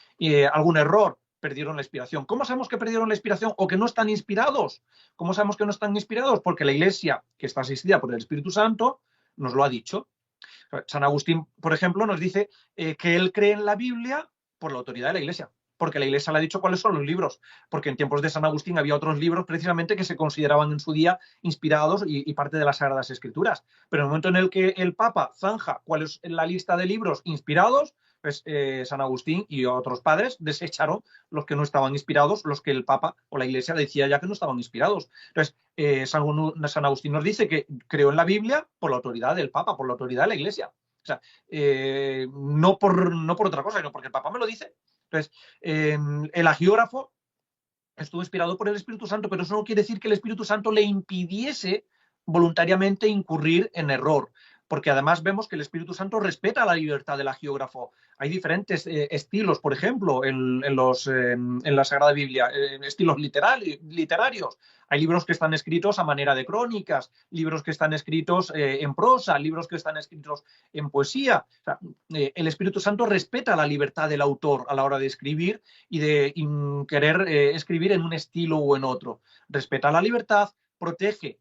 algún error. Perdieron la inspiración. ¿Cómo sabemos que perdieron la inspiración o que no están inspirados? ¿Cómo sabemos que no están inspirados? Porque la Iglesia, que está asistida por el Espíritu Santo, nos lo ha dicho. San Agustín, por ejemplo, nos dice que él cree en la Biblia por la autoridad de la Iglesia, porque la Iglesia le ha dicho cuáles son los libros, porque en tiempos de San Agustín había otros libros precisamente que se consideraban en su día inspirados y parte de las Sagradas Escrituras. Pero en el momento en el que el Papa zanja cuál es la lista de libros inspirados, Pues San Agustín y otros padres desecharon los que no estaban inspirados, los que el Papa o la Iglesia decía ya que no estaban inspirados. Entonces, San Agustín nos dice que creó en la Biblia por la autoridad del Papa, por la autoridad de la Iglesia. O sea, no por otra cosa, sino porque el Papa me lo dice. Entonces, el agiógrafo estuvo inspirado por el Espíritu Santo, pero eso no quiere decir que el Espíritu Santo le impidiese voluntariamente incurrir en error, porque además vemos que el Espíritu Santo respeta la libertad del agiógrafo. Hay diferentes estilos, por ejemplo, en la Sagrada Biblia, estilos literarios. Hay libros que están escritos a manera de crónicas, libros que están escritos en prosa, libros que están escritos en poesía. O sea, el Espíritu Santo respeta la libertad del autor a la hora de escribir y de querer escribir en un estilo o en otro. Respeta la libertad,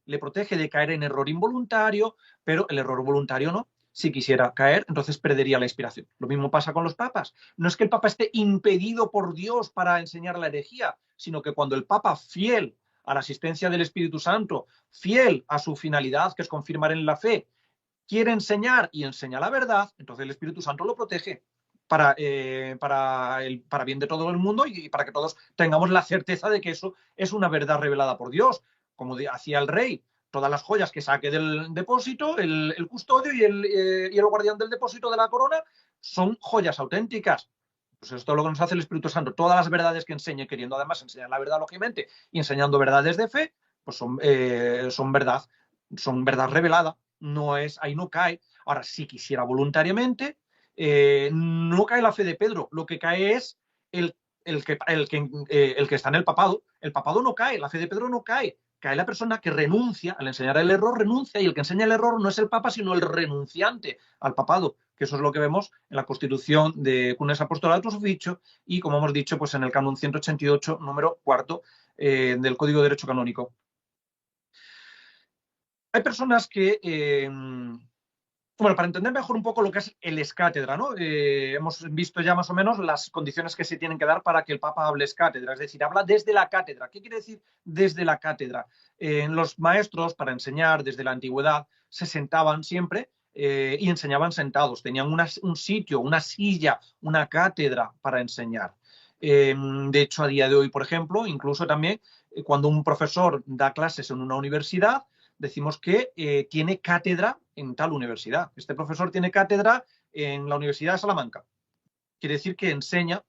le protege de caer en error involuntario, pero el error voluntario no. Si quisiera caer, entonces perdería la inspiración. Lo mismo pasa con los papas. No es que el papa esté impedido por Dios para enseñar la herejía, sino que cuando el papa, fiel a la asistencia del Espíritu Santo, fiel a su finalidad, que es confirmar en la fe, quiere enseñar y enseña la verdad, entonces el Espíritu Santo lo protege para bien de todo el mundo y para que todos tengamos la certeza de que eso es una verdad revelada por Dios. Como hacía el rey, todas las joyas que saque del depósito, el custodio y el guardián del depósito de la corona son joyas auténticas. Pues esto es lo que nos hace el Espíritu Santo. Todas las verdades que enseñe, queriendo además enseñar la verdad, lógicamente, y enseñando verdades de fe, pues son verdad revelada. Ahí no cae. Ahora, si quisiera voluntariamente, no cae la fe de Pedro. Lo que cae es el que está en el papado. El papado no cae, la fe de Pedro no cae. Cae la persona que renuncia, al enseñar el error, renuncia, y el que enseña el error no es el Papa, sino el renunciante al papado, que eso es lo que vemos en la Constitución de Cunes Apostolatus Officio y, como hemos dicho, pues en el canon 188, número 4 del Código de Derecho Canónico. Hay personas que bueno, para entender mejor un poco lo que es el ex cátedra, ¿no? Hemos visto ya más o menos las condiciones que se tienen que dar para que el Papa hable ex cátedra, es decir, habla desde la cátedra. ¿Qué quiere decir desde la cátedra? Los maestros, para enseñar desde la antigüedad, se sentaban siempre y enseñaban sentados. Tenían un sitio, una silla, una cátedra para enseñar. De hecho, a día de hoy, por ejemplo, incluso también cuando un profesor da clases en una universidad, decimos que tiene cátedra en tal universidad. Este profesor tiene cátedra en la Universidad de Salamanca. Quiere decir que enseña,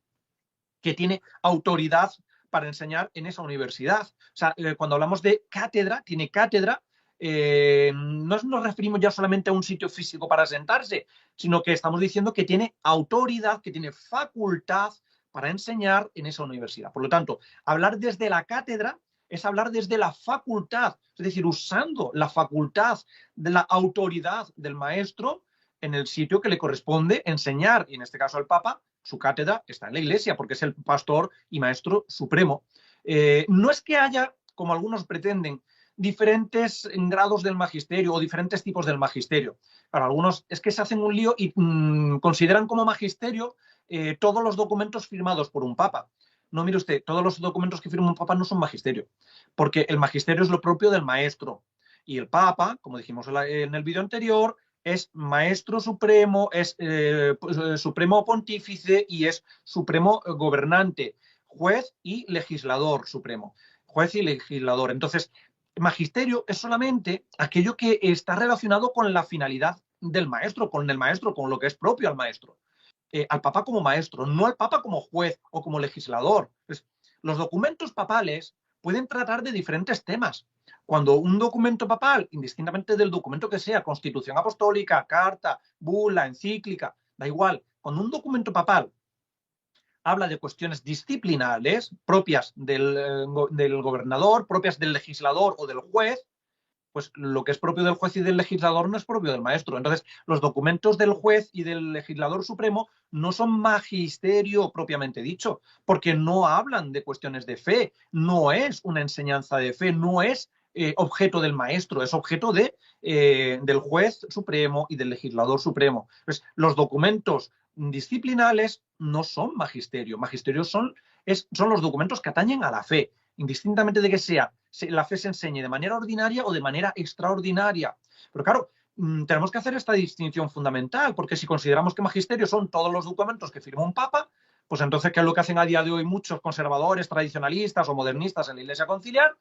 que tiene autoridad para enseñar en esa universidad. O sea, cuando hablamos de cátedra, tiene cátedra, no nos referimos ya solamente a un sitio físico para sentarse, sino que estamos diciendo que tiene autoridad, que tiene facultad para enseñar en esa universidad. Por lo tanto, hablar desde la cátedra es hablar desde la facultad, es decir, usando la facultad de la autoridad del maestro en el sitio que le corresponde enseñar, y en este caso el Papa, su cátedra está en la Iglesia, porque es el pastor y maestro supremo. No es que haya, como algunos pretenden, diferentes grados del magisterio o diferentes tipos del magisterio. Para algunos es que se hacen un lío y consideran como magisterio todos los documentos firmados por un Papa. No, mire usted, todos los documentos que firma un Papa no son magisterio, porque el magisterio es lo propio del maestro. Y el Papa, como dijimos en el vídeo anterior, es maestro supremo, es supremo pontífice y es supremo gobernante, juez y legislador supremo. Juez y legislador. Entonces, magisterio es solamente aquello que está relacionado con la finalidad del maestro, con lo que es propio al maestro. Al Papa como maestro, no al Papa como juez o como legislador. Pues, los documentos papales pueden tratar de diferentes temas. Cuando un documento papal, indistintamente del documento que sea, constitución apostólica, carta, bula, encíclica, da igual, cuando un documento papal habla de cuestiones disciplinales propias del gobernador, propias del legislador o del juez, pues lo que es propio del juez y del legislador no es propio del maestro. Entonces, los documentos del juez y del legislador supremo no son magisterio propiamente dicho, porque no hablan de cuestiones de fe, no es una enseñanza de fe, no es objeto del maestro, es objeto del juez supremo y del legislador supremo. Entonces, los documentos disciplinales no son magisterio. Magisterio son los documentos que atañen a la fe, indistintamente de que la fe se enseñe de manera ordinaria o de manera extraordinaria. Pero claro, tenemos que hacer esta distinción fundamental, porque si consideramos que magisterio son todos los documentos que firma un papa, pues entonces, ¿qué es lo que hacen a día de hoy muchos conservadores, tradicionalistas o modernistas en la Iglesia Conciliar?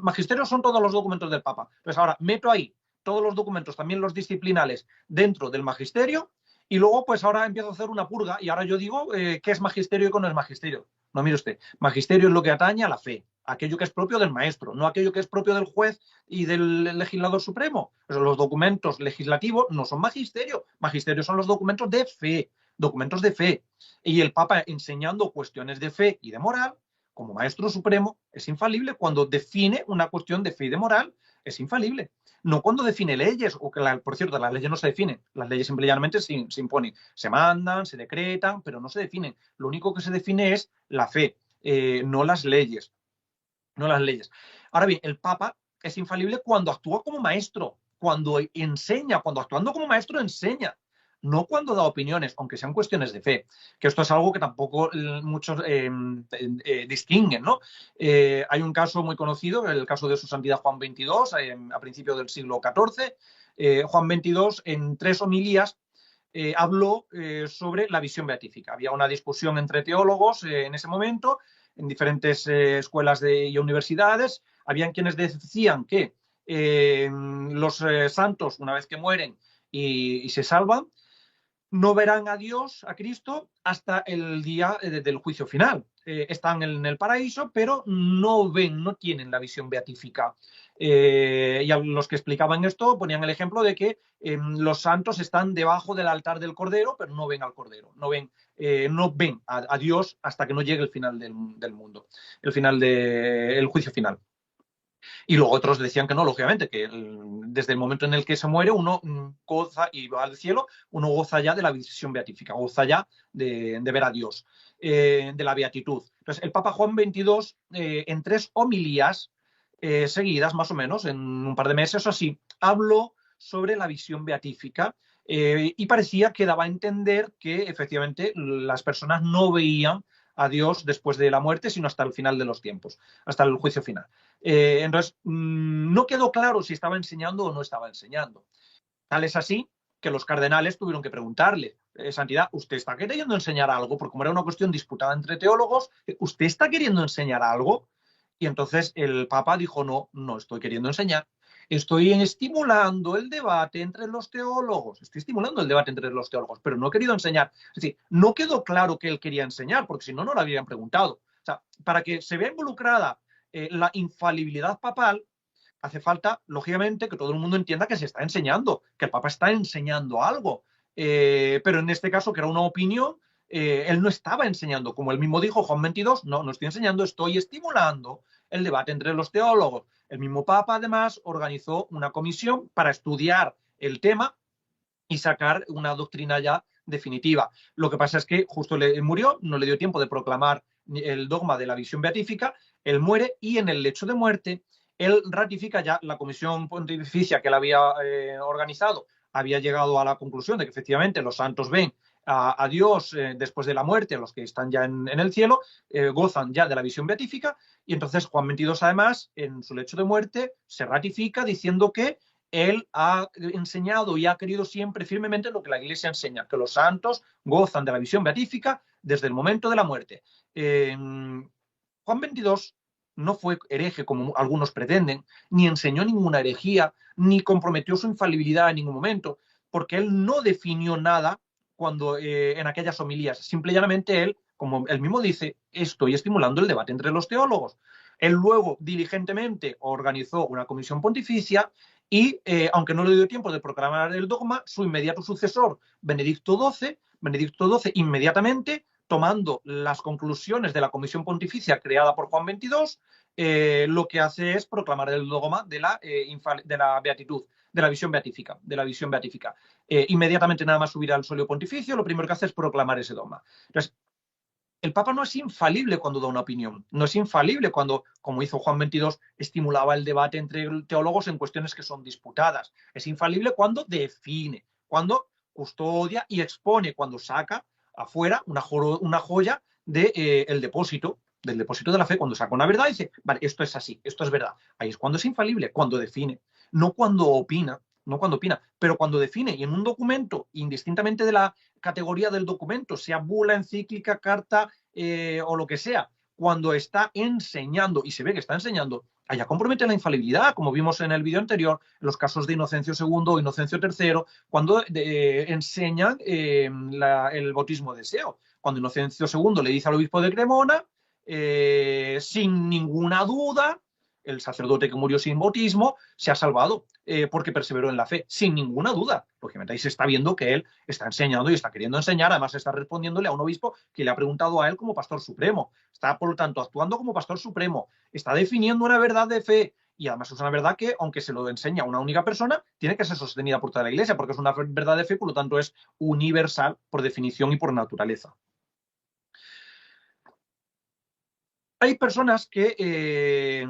Magisterio son todos los documentos del papa. Pues ahora meto ahí todos los documentos, también los disciplinales, dentro del magisterio, y luego pues ahora empiezo a hacer una purga, y ahora yo digo qué es magisterio y qué no es magisterio. No, mire usted, magisterio es lo que atañe a la fe, aquello que es propio del maestro, no aquello que es propio del juez y del legislador supremo. Pues los documentos legislativos no son magisterio, magisterio son los documentos de fe, documentos de fe. Y el Papa, enseñando cuestiones de fe y de moral, como maestro supremo, es infalible cuando define una cuestión de fe y de moral, es infalible. No cuando define leyes, o que, por cierto, las leyes no se definen, las leyes simplemente se imponen, se mandan, se decretan, pero no se definen. Lo único que se define es la fe, no las leyes. No las leyes. Ahora bien, el Papa es infalible cuando actúa como maestro, cuando enseña, cuando actuando como maestro enseña, no cuando da opiniones, aunque sean cuestiones de fe, que esto es algo que tampoco muchos distinguen, ¿no? Hay un caso muy conocido, el caso de su santidad Juan XXII, a principios del siglo XIV. Juan XXII, en 3 homilías, habló sobre la visión beatífica. Había una discusión entre teólogos en ese momento, en diferentes escuelas y universidades. Habían quienes decían que los santos, una vez que mueren y se salvan, no verán a Dios, a Cristo, hasta el día del juicio final. Están en el paraíso, pero no ven, no tienen la visión beatífica. Y a los que explicaban esto ponían el ejemplo de que los santos están debajo del altar del Cordero, pero no ven al Cordero, no ven a Dios hasta que no llegue el final del mundo, el final del juicio final. Y luego otros decían que no, lógicamente, que desde el momento en el que se muere uno goza y va al cielo, uno goza ya de la visión beatífica, goza ya de ver a Dios, de la beatitud. Entonces, el Papa Juan XXII, en 3 homilías seguidas, más o menos, en un par de meses o así, habló sobre la visión beatífica y parecía que daba a entender que efectivamente las personas no veían a Dios después de la muerte, sino hasta el final de los tiempos, hasta el juicio final. Entonces, no quedó claro si estaba enseñando o no estaba enseñando. Tal es así que los cardenales tuvieron que preguntarle, Santidad, ¿usted está queriendo enseñar algo? Porque como era una cuestión disputada entre teólogos, ¿usted está queriendo enseñar algo? Y entonces el Papa dijo, no, no estoy queriendo enseñar. Estoy estimulando el debate entre los teólogos. Estoy estimulando el debate entre los teólogos, pero no he querido enseñar. Es decir, no quedó claro que él quería enseñar, porque si no, no lo habrían preguntado. O sea, para que se vea involucrada la infalibilidad papal, hace falta, lógicamente, que todo el mundo entienda que se está enseñando, que el Papa está enseñando algo. Pero en este caso, que era una opinión, él no estaba enseñando. Como él mismo dijo, Juan XXII, no estoy enseñando, estoy estimulando el debate entre los teólogos. El mismo Papa, además, organizó una comisión para estudiar el tema y sacar una doctrina ya definitiva. Lo que pasa es que justo murió, no le dio tiempo de proclamar el dogma de la visión beatífica, él muere y en el lecho de muerte él ratifica ya la comisión pontificia que él había organizado, había llegado a la conclusión de que efectivamente los santos ven a Dios después de la muerte, los que están ya en el cielo, gozan ya de la visión beatífica, y entonces Juan XXII además en su lecho de muerte se ratifica diciendo que él ha enseñado y ha querido siempre firmemente lo que la Iglesia enseña, que los santos gozan de la visión beatífica desde el momento de la muerte. Juan XXII no fue hereje como algunos pretenden, ni enseñó ninguna herejía, ni comprometió su infalibilidad en ningún momento, porque él no definió nada cuando en aquellas homilías. Simple y llanamente él, como él mismo dice, estoy estimulando el debate entre los teólogos. Él luego diligentemente organizó una comisión pontificia y, aunque no le dio tiempo de proclamar el dogma, su inmediato sucesor, Benedicto XII inmediatamente, tomando las conclusiones de la comisión pontificia creada por Juan XXII, lo que hace es proclamar el dogma de la beatitud, de la visión beatífica. Inmediatamente nada más subir al solio pontificio, lo primero que hace es proclamar ese dogma. Entonces, el Papa no es infalible cuando da una opinión, no es infalible cuando, como hizo Juan XXII, estimulaba el debate entre teólogos en cuestiones que son disputadas. Es infalible cuando define, cuando custodia y expone, cuando saca afuera una joya del depósito de la fe, cuando saca una verdad y dice, vale, esto es así, esto es verdad. Ahí es cuando es infalible, cuando define, no cuando opina. no cuando opina, pero cuando define, y en un documento, indistintamente de la categoría del documento, sea bula, encíclica, carta o lo que sea, cuando está enseñando, y se ve que está enseñando, allá compromete la infalibilidad, como vimos en el vídeo anterior, en los casos de Inocencio II o Inocencio III, cuando enseñan el bautismo de deseo. Cuando Inocencio II le dice al obispo de Cremona, sin ninguna duda, el sacerdote que murió sin bautismo se ha salvado porque perseveró en la fe, sin ninguna duda. Lógicamente ahí se está viendo que él está enseñando y está queriendo enseñar, además está respondiéndole a un obispo que le ha preguntado a él como pastor supremo. Está, por lo tanto, actuando como pastor supremo, está definiendo una verdad de fe y además es una verdad que, aunque se lo enseña a una única persona, tiene que ser sostenida por toda la Iglesia, porque es una verdad de fe, por lo tanto es universal por definición y por naturaleza. Hay personas que,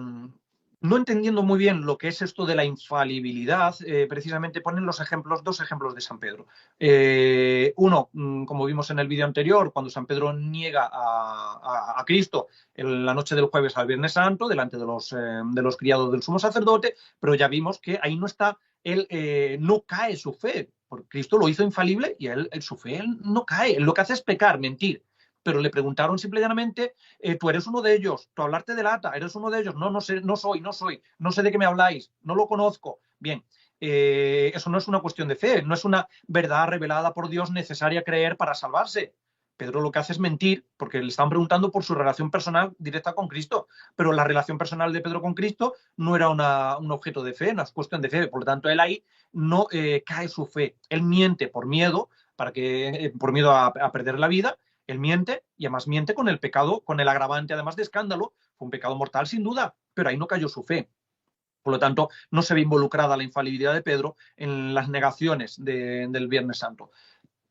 no entendiendo muy bien lo que es esto de la infalibilidad, precisamente ponen los ejemplos, dos ejemplos de San Pedro. Uno, como vimos en el vídeo anterior, cuando San Pedro niega a Cristo en la noche del jueves al Viernes Santo, delante de los criados del sumo sacerdote, pero ya vimos que ahí no está, él no cae su fe, porque Cristo lo hizo infalible y su fe él no cae, él lo que hace es pecar, mentir. Pero le preguntaron simplemente, tú eres uno de ellos, tú hablarte de lata, eres uno de ellos, no, no sé, no soy, no sé de qué me habláis, no lo conozco. Bien, eso no es una cuestión de fe, no es una verdad revelada por Dios necesaria creer para salvarse. Pedro lo que hace es mentir, porque le están preguntando por su relación personal directa con Cristo, pero la relación personal de Pedro con Cristo no era un objeto de fe, no es cuestión de fe, por lo tanto él ahí no cae su fe, él miente por miedo, por miedo a perder la vida. Él miente y además miente con el pecado, con el agravante además de escándalo. Fue un pecado mortal sin duda, pero ahí no cayó su fe. Por lo tanto, no se ve involucrada la infalibilidad de Pedro en las negaciones del Viernes Santo.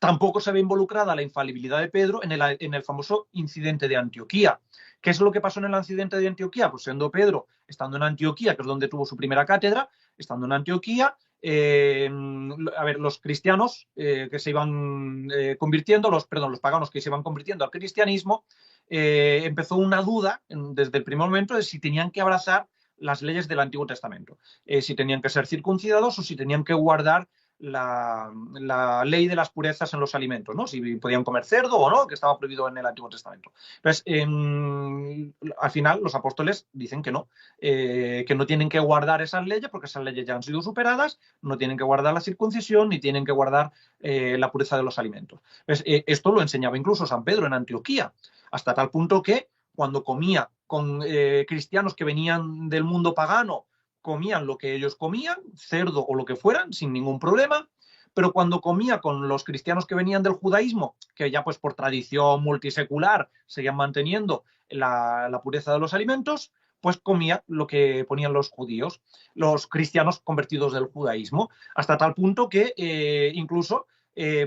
Tampoco se ve involucrada la infalibilidad de Pedro en el famoso incidente de Antioquía. ¿Qué es lo que pasó en el incidente de Antioquía? Pues siendo Pedro, estando en Antioquía, que es donde tuvo su primera cátedra, estando en Antioquía, los cristianos que se iban convirtiendo, los paganos que se iban convirtiendo al cristianismo, empezó una duda desde el primer momento de si tenían que abrazar las leyes del Antiguo Testamento, si tenían que ser circuncidados o si tenían que guardar la ley de las purezas en los alimentos, ¿no? Si podían comer cerdo o no, que estaba prohibido en el Antiguo Testamento. Entonces, al final, los apóstoles dicen que no tienen que guardar esas leyes porque esas leyes ya han sido superadas, no tienen que guardar la circuncisión ni tienen que guardar la pureza de los alimentos. Entonces, esto lo enseñaba incluso San Pedro en Antioquía, hasta tal punto que cuando comía con cristianos que venían del mundo pagano, comían lo que ellos comían, cerdo o lo que fueran, sin ningún problema, pero cuando comía con los cristianos que venían del judaísmo, que ya pues por tradición multisecular seguían manteniendo la pureza de los alimentos, pues comía lo que ponían los judíos, los cristianos convertidos del judaísmo, hasta tal punto que incluso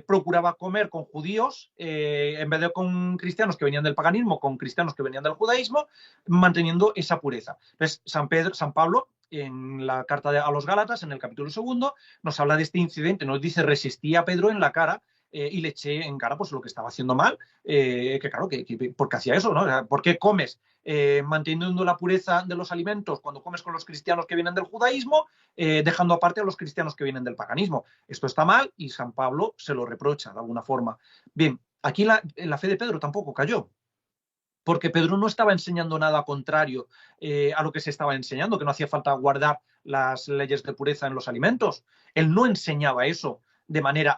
procuraba comer con judíos en vez de con cristianos que venían del paganismo, con cristianos que venían del judaísmo, manteniendo esa pureza. Entonces, San Pablo, en la carta a los Gálatas, en el capítulo 2, nos habla de este incidente, nos dice, resistía a Pedro en la cara y le eché en cara pues lo que estaba haciendo mal, que claro, ¿por qué hacía eso? ¿No? O sea, ¿por qué comes manteniendo la pureza de los alimentos cuando comes con los cristianos que vienen del judaísmo, dejando aparte a los cristianos que vienen del paganismo? Esto está mal y San Pablo se lo reprocha de alguna forma. Bien, aquí la fe de Pedro tampoco cayó, porque Pedro no estaba enseñando nada contrario a lo que se estaba enseñando, que no hacía falta guardar las leyes de pureza en los alimentos. Él no enseñaba eso de manera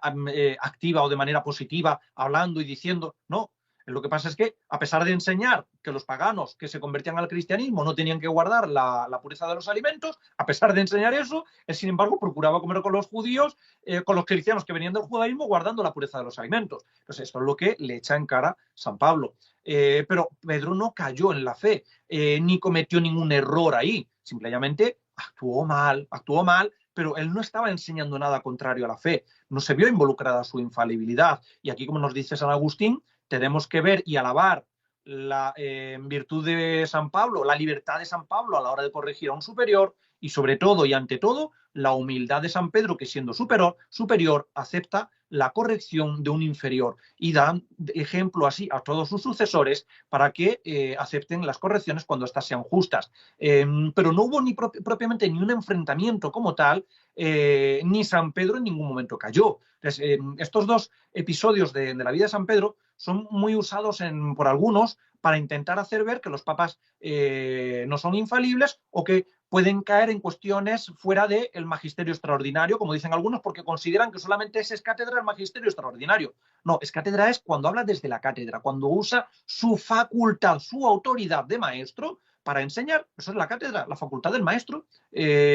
activa o de manera positiva, hablando y diciendo, no. Lo que pasa es que, a pesar de enseñar que los paganos que se convertían al cristianismo no tenían que guardar la pureza de los alimentos, a pesar de enseñar eso, él, sin embargo, procuraba comer con los judíos, con los cristianos que venían del judaísmo, guardando la pureza de los alimentos. Entonces, esto es lo que le echa en cara San Pablo. Pero Pedro no cayó en la fe, ni cometió ningún error ahí, simplemente actuó mal, pero él no estaba enseñando nada contrario a la fe, no se vio involucrada su infalibilidad. Y aquí, como nos dice San Agustín, tenemos que ver y alabar la virtud de San Pablo, la libertad de San Pablo a la hora de corregir a un superior y sobre todo y ante todo la humildad de San Pedro, que siendo superior acepta la corrección de un inferior y da ejemplo así a todos sus sucesores para que acepten las correcciones cuando éstas sean justas. Pero no hubo propiamente ni un enfrentamiento como tal, ni San Pedro en ningún momento cayó. Entonces, estos dos episodios de la vida de San Pedro son muy usados por algunos para intentar hacer ver que los papas no son infalibles o que pueden caer en cuestiones fuera del magisterio extraordinario, como dicen algunos, porque consideran que solamente es cátedra el magisterio extraordinario. No, es cátedra es cuando habla desde la cátedra, cuando usa su facultad, su autoridad de maestro para enseñar. Eso es la cátedra, la facultad del maestro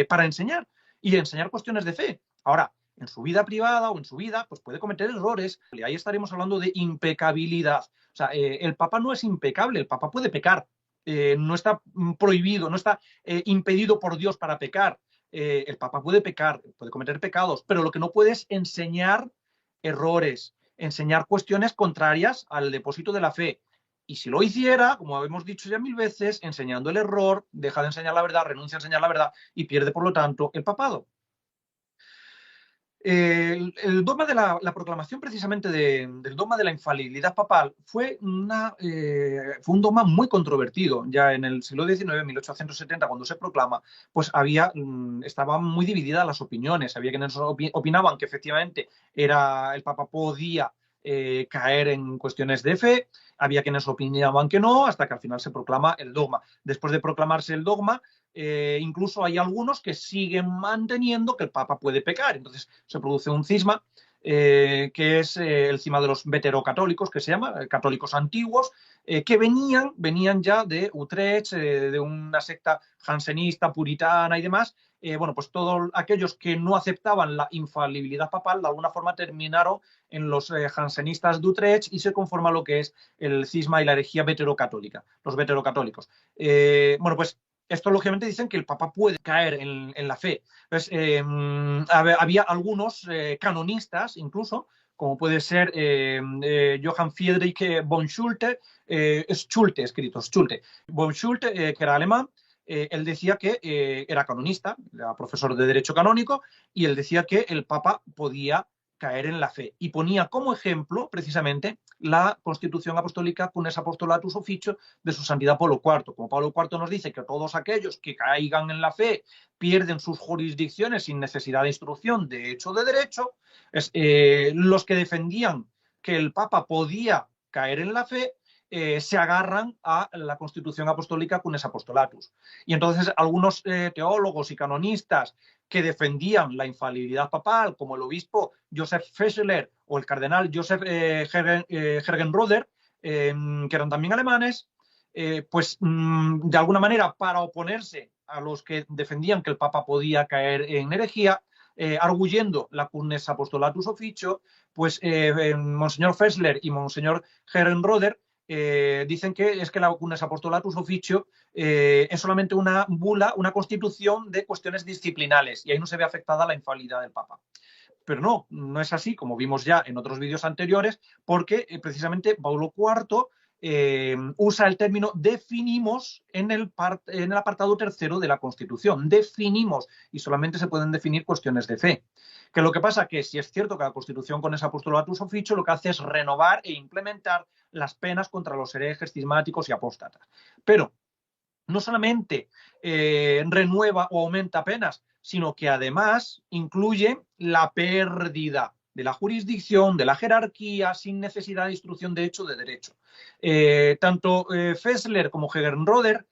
para enseñar y enseñar cuestiones de fe. Ahora, en su vida privada o en su vida, pues puede cometer errores. Y ahí estaremos hablando de impecabilidad. O sea, el Papa no es impecable, el Papa puede pecar. No está prohibido, no está impedido por Dios para pecar. El Papa puede pecar, puede cometer pecados, pero lo que no puede es enseñar errores, enseñar cuestiones contrarias al depósito de la fe. Y si lo hiciera, como hemos dicho ya 1000 veces, enseñando el error, deja de enseñar la verdad, renuncia a enseñar la verdad y pierde, por lo tanto, el papado. El dogma de la proclamación precisamente del dogma de la infalibilidad papal fue un dogma muy controvertido. Ya en el siglo XIX, en 1870, cuando se proclama, pues estaban muy divididas las opiniones. Había quienes opinaban que efectivamente el Papa podía caer en cuestiones de fe, había quienes opinaban que no, hasta que al final se proclama el dogma. Después de proclamarse el dogma, incluso hay algunos que siguen manteniendo que el Papa puede pecar. Entonces se produce un cisma, que es el cisma de los veterocatólicos, que se llama, católicos antiguos, que venían ya de Utrecht, de una secta jansenista, puritana y demás. Bueno, pues todos aquellos que no aceptaban la infalibilidad papal, de alguna forma terminaron en los jansenistas de Utrecht y se conforma lo que es el cisma y la herejía veterocatólica, los veterocatólicos. Bueno, pues esto lógicamente dicen que el Papa puede caer en la fe. Entonces, había algunos canonistas incluso, como puede ser Johann Friedrich von Schulte, Schulte. Von Schulte, que era alemán, él decía que era canonista, era profesor de Derecho Canónico, y él decía que el Papa podía caer en la fe. Y ponía como ejemplo, precisamente, la Constitución Apostólica Cunes Apostolatus Officio de su santidad Pablo IV. Como Pablo IV nos dice que todos aquellos que caigan en la fe pierden sus jurisdicciones sin necesidad de instrucción de hecho de derecho, los que defendían que el Papa podía caer en la fe, se agarran a la Constitución Apostólica Cunes Apostolatus. Y entonces algunos teólogos y canonistas que defendían la infalibilidad papal, como el obispo Joseph Fessler o el cardenal Joseph Hergenroder, que eran también alemanes, pues de alguna manera, para oponerse a los que defendían que el Papa podía caer en herejía, arguyendo la Cunes Apostolatus Officio, pues Monseñor Fessler y Monseñor Herrenroder dicen que es que la Cunes Apostolatus Officio es solamente una bula, una constitución de cuestiones disciplinales, y ahí no se ve afectada la infalibilidad del Papa. Pero no es así, como vimos ya en otros vídeos anteriores, porque precisamente Paulo IV usa el término definimos en el apartado tercero de la Constitución. Definimos, y solamente se pueden definir cuestiones de fe. Que lo que pasa que si es cierto que la Constitución con ese apostolatus officio lo que hace es renovar e implementar las penas contra los herejes, cismáticos y apóstatas. Pero no solamente renueva o aumenta penas, sino que además incluye la pérdida de la jurisdicción, de la jerarquía, sin necesidad de instrucción de hecho de derecho. Tanto Fessler como Herrenroder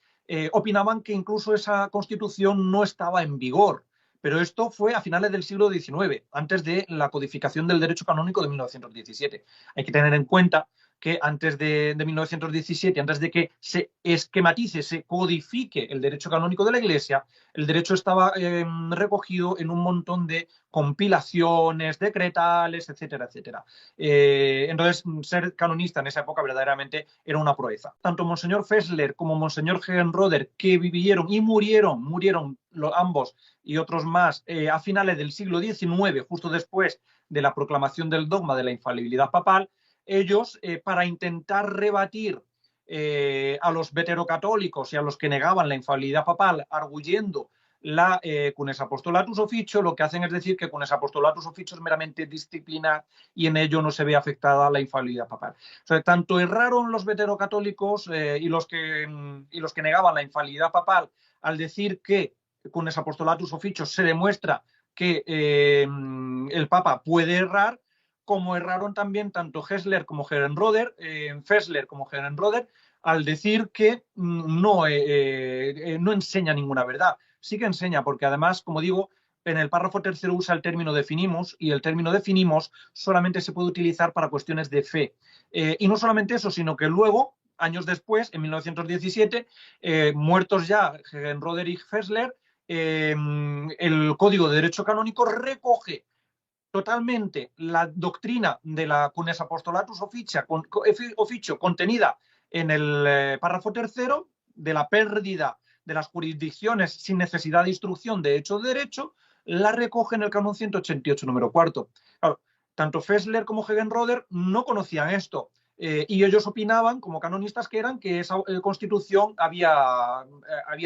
opinaban que incluso esa constitución no estaba en vigor, pero esto fue a finales del siglo XIX, antes de la codificación del derecho canónico de 1917. Hay que tener en cuenta que antes de 1917, antes de que se esquematice, se codifique el derecho canónico de la Iglesia, el derecho estaba recogido en un montón de compilaciones, decretales, etcétera, etcétera. Entonces, ser canonista en esa época verdaderamente era una proeza. Tanto Monseñor Fessler como Monseñor Herrenroder, que vivieron y murieron ambos y otros más a finales del siglo XIX, justo después de la proclamación del dogma de la infalibilidad papal, ellos, para intentar rebatir a los veterocatólicos y a los que negaban la infalibilidad papal, arguyendo la cunes apostolatus officio, lo que hacen es decir que cunes apostolatus officio es meramente disciplinar y en ello no se ve afectada la infalibilidad papal. O sea, tanto erraron los veterocatólicos y los que negaban la infalibilidad papal al decir que cunes apostolatus officio se demuestra que el Papa puede errar, como erraron también tanto Fessler como Herrenroder, al decir que no enseña ninguna verdad. Sí que enseña, porque además, como digo, en el párrafo tercero usa el término definimus y el término definimus solamente se puede utilizar para cuestiones de fe. Y no solamente eso, sino que luego, años después, en 1917, muertos ya Herrenroder y Fessler, el Código de Derecho Canónico recoge totalmente la doctrina de la cunes apostolatus officio contenida en el párrafo tercero de la pérdida de las jurisdicciones sin necesidad de instrucción de hecho de derecho, la recoge en el canon 188, número cuarto. Claro, tanto Fessler como Herrenroder no conocían esto. Y ellos opinaban, como canonistas que eran, que esa constitución había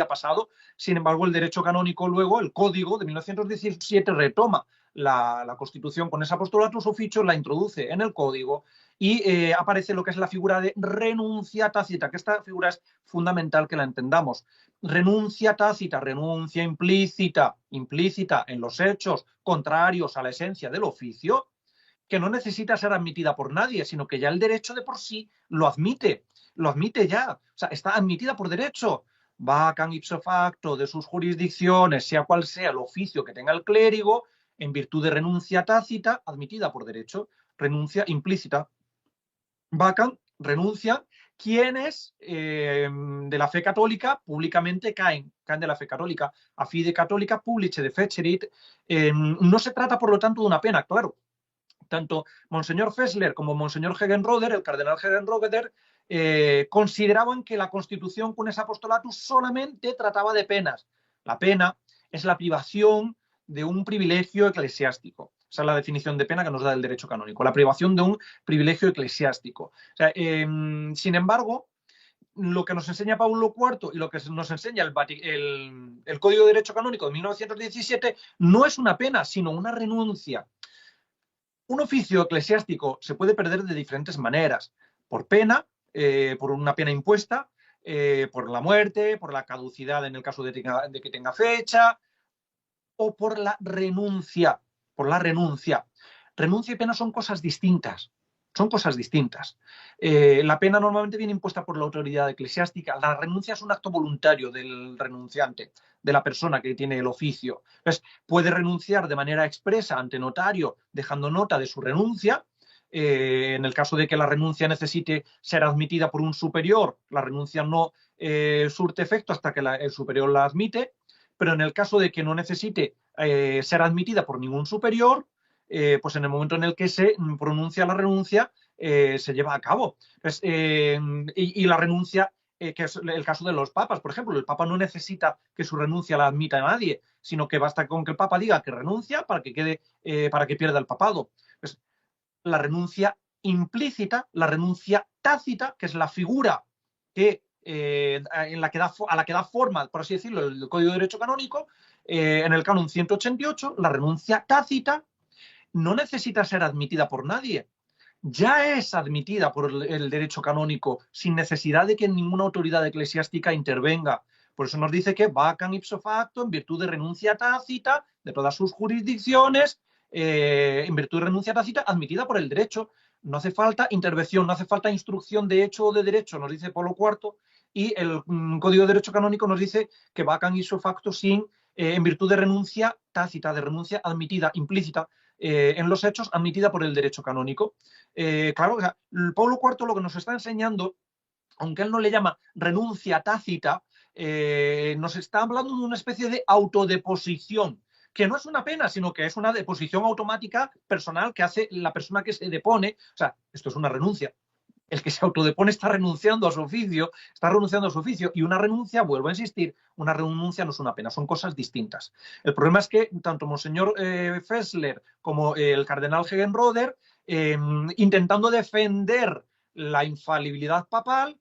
pasado. Sin embargo, el derecho canónico luego, el código de 1917, retoma la constitución con esa postulatus officio, la introduce en el código y aparece lo que es la figura de renuncia tácita, que esta figura es fundamental que la entendamos. Renuncia tácita, renuncia implícita en los hechos contrarios a la esencia del oficio, que no necesita ser admitida por nadie, sino que ya el derecho de por sí lo admite ya, o sea, está admitida por derecho. Vacan ipso facto de sus jurisdicciones, sea cual sea el oficio que tenga el clérigo, en virtud de renuncia tácita, admitida por derecho, renuncia implícita. Vacan, renuncia, quienes de la fe católica públicamente caen de la fe católica, a fide católica publice defecerit. No se trata, por lo tanto, de una pena, claro. Tanto Monseñor Fessler como Monseñor Herrenroder, el cardenal Herrenroder, consideraban que la Constitución cunes apostolatus solamente trataba de penas. La pena es la privación de un privilegio eclesiástico. Esa es la definición de pena que nos da el derecho canónico, la privación de un privilegio eclesiástico. O sea, sin embargo, lo que nos enseña Paulo IV y lo que nos enseña el Código de Derecho Canónico de 1917 no es una pena, sino una renuncia. Un oficio eclesiástico se puede perder de diferentes maneras, por pena, por una pena impuesta, por la muerte, por la caducidad en el caso de que tenga fecha, o por la renuncia. Renuncia y pena son cosas distintas. La pena normalmente viene impuesta por la autoridad eclesiástica. La renuncia es un acto voluntario del renunciante, de la persona que tiene el oficio. Entonces, puede renunciar de manera expresa ante notario, dejando nota de su renuncia. En el caso de que la renuncia necesite ser admitida por un superior, la renuncia no surte efecto hasta que el superior la admite, pero en el caso de que no necesite ser admitida por ningún superior, pues en el momento en el que se pronuncia la renuncia, se lleva a cabo. Pues, y la renuncia, que es el caso de los papas, por ejemplo, el papa no necesita que su renuncia la admita a nadie, sino que basta con que el papa diga que renuncia para que pierda el papado. Pues, la renuncia implícita, la renuncia tácita, que es la figura que, a la que da forma, por así decirlo, el Código de Derecho Canónico, en el canon 188, la renuncia tácita no necesita ser admitida por nadie. Ya es admitida por el derecho canónico sin necesidad de que ninguna autoridad eclesiástica intervenga. Por eso nos dice que vacan ipso facto en virtud de renuncia tácita de todas sus jurisdicciones, en virtud de renuncia tácita admitida por el derecho. No hace falta intervención, no hace falta instrucción de hecho o de derecho, nos dice Polo IV, y el Código de Derecho Canónico nos dice que vacan ipso facto en virtud de renuncia tácita, de renuncia admitida, implícita, en los hechos, admitida por el derecho canónico. Claro, o sea, Pablo IV lo que nos está enseñando, aunque él no le llama renuncia tácita, nos está hablando de una especie de autodeposición, que no es una pena, sino que es una deposición automática personal que hace la persona que se depone. O sea, esto es una renuncia. El que se autodepone está renunciando a su oficio, y una renuncia, vuelvo a insistir, una renuncia no es una pena, son cosas distintas. El problema es que tanto Monseñor Fessler como el cardenal Herrenroder, intentando defender la infalibilidad papal,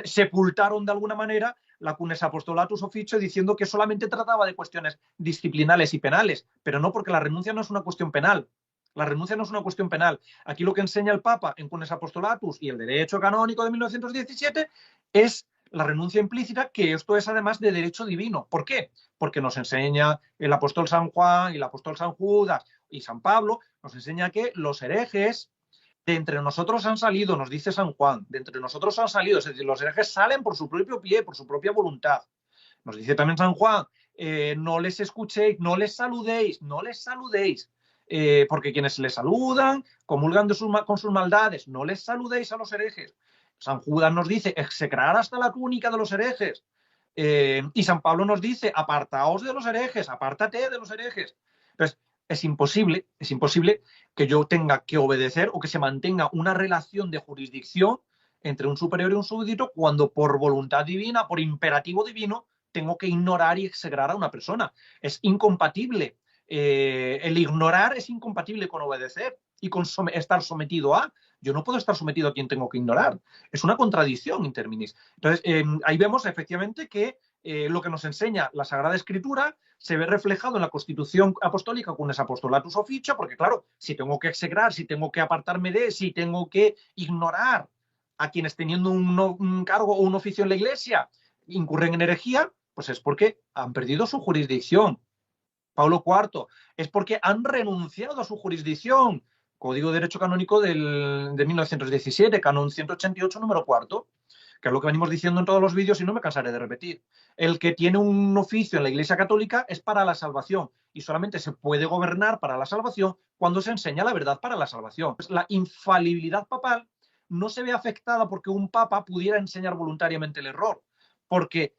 sepultaron de alguna manera la Cunes Apostolatus Officio diciendo que solamente trataba de cuestiones disciplinales y penales, pero no, porque la renuncia no es una cuestión penal. La renuncia no es una cuestión penal. Aquí lo que enseña el Papa en Cunes Apostolatus y el derecho canónico de 1917 es la renuncia implícita, que esto es además de derecho divino. ¿Por qué? Porque nos enseña el apóstol San Juan y el apóstol San Judas y San Pablo, nos enseña que los herejes de entre nosotros han salido, nos dice San Juan, de entre nosotros han salido, es decir, los herejes salen por su propio pie, por su propia voluntad. Nos dice también San Juan, no les escuchéis, no les saludéis, no les saludéis, porque quienes les saludan comulgan con sus maldades, no les saludéis a los herejes. San Judas nos dice, execrar hasta la túnica de los herejes. Y San Pablo nos dice, apartaos de los herejes, apártate de los herejes. Entonces, es imposible que yo tenga que obedecer o que se mantenga una relación de jurisdicción entre un superior y un súbdito cuando por voluntad divina, por imperativo divino, tengo que ignorar y execrar a una persona. Es incompatible. El ignorar es incompatible con obedecer y con estar sometido a. Yo no puedo estar sometido a quien tengo que ignorar. Es una contradicción interminis. Entonces, ahí vemos efectivamente que lo que nos enseña la Sagrada Escritura se ve reflejado en la Constitución Apostólica Cunes Apostolatus Officio, porque claro, si tengo que execrar, si tengo que apartarme de, si tengo que ignorar a quienes teniendo un cargo o un oficio en la Iglesia incurren en herejía, pues es porque han perdido su jurisdicción. Pablo IV, es porque han renunciado a su jurisdicción. Código de Derecho Canónico de 1917, Canon 188, número 4, que es lo que venimos diciendo en todos los vídeos y no me cansaré de repetir. El que tiene un oficio en la Iglesia Católica es para la salvación y solamente se puede gobernar para la salvación cuando se enseña la verdad para la salvación. La infalibilidad papal no se ve afectada porque un papa pudiera enseñar voluntariamente el error, porque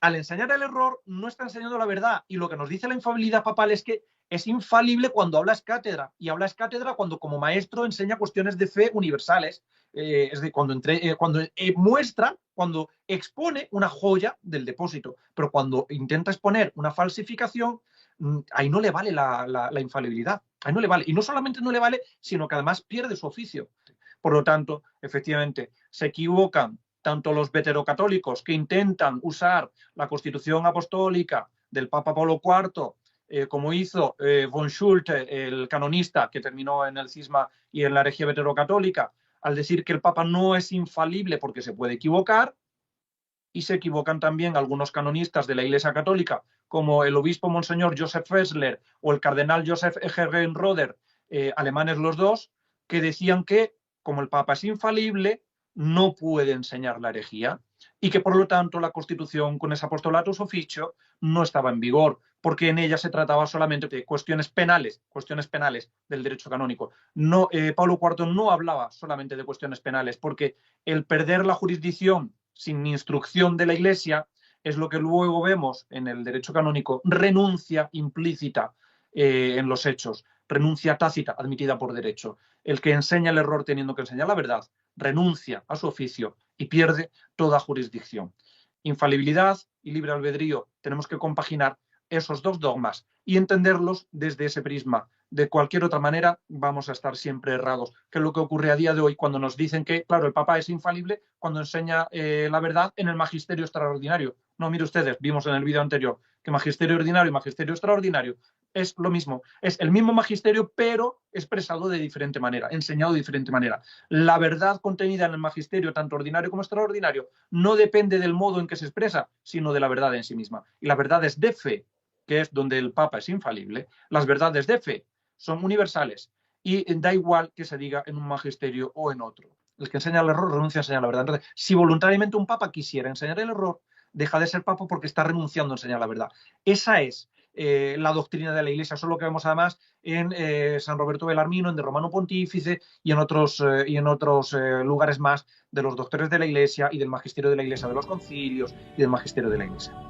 al enseñar el error no está enseñando la verdad, y lo que nos dice la infalibilidad papal es que es infalible cuando habla es cátedra, y habla es cátedra cuando como maestro enseña cuestiones de fe universales, es decir, cuando muestra, cuando expone una joya del depósito, pero cuando intenta exponer una falsificación, ahí no le vale la infalibilidad, ahí no le vale, y no solamente no le vale, sino que además pierde su oficio. Por lo tanto, efectivamente, se equivocan tanto los veterocatólicos que intentan usar la Constitución Apostólica del Papa Pablo IV, como hizo von Schulte, el canonista que terminó en el cisma y en la herejía veterocatólica, al decir que el Papa no es infalible porque se puede equivocar, y se equivocan también algunos canonistas de la Iglesia Católica, como el obispo Monseñor Joseph Fessler o el cardenal Joseph Egergen-Roder, alemanes los dos, que decían que, como el Papa es infalible, no puede enseñar la herejía y que, por lo tanto, la Constitución Cunes Apostolatus Officio no estaba en vigor, porque en ella se trataba solamente de cuestiones penales del derecho canónico. No, Pablo IV no hablaba solamente de cuestiones penales, porque el perder la jurisdicción sin instrucción de la Iglesia es lo que luego vemos en el derecho canónico, renuncia implícita en los hechos, renuncia tácita admitida por derecho. El que enseña el error teniendo que enseñar la verdad renuncia a su oficio y pierde toda jurisdicción. Infalibilidad y libre albedrío, tenemos que compaginar esos dos dogmas y entenderlos desde ese prisma. De cualquier otra manera vamos a estar siempre errados, que es lo que ocurre a día de hoy cuando nos dicen que, claro, el Papa es infalible cuando enseña la verdad en el magisterio extraordinario. No, mire ustedes, vimos en el vídeo anterior que magisterio ordinario y magisterio extraordinario es lo mismo, es el mismo magisterio, pero expresado de diferente manera, enseñado de diferente manera. La verdad contenida en el magisterio, tanto ordinario como extraordinario, no depende del modo en que se expresa, sino de la verdad en sí misma. Y las verdades de fe, que es donde el Papa es infalible, las verdades de fe son universales y da igual que se diga en un magisterio o en otro. El que enseña el error renuncia a enseñar la verdad. Entonces, si voluntariamente un Papa quisiera enseñar el error, deja de ser Papa porque está renunciando a enseñar la verdad. Esa es la doctrina de la Iglesia. Eso es lo que vemos además en San Roberto Belarmino, en De Romano Pontífice y en otros lugares más de los doctores de la Iglesia y del magisterio de la Iglesia de los concilios y del magisterio de la Iglesia.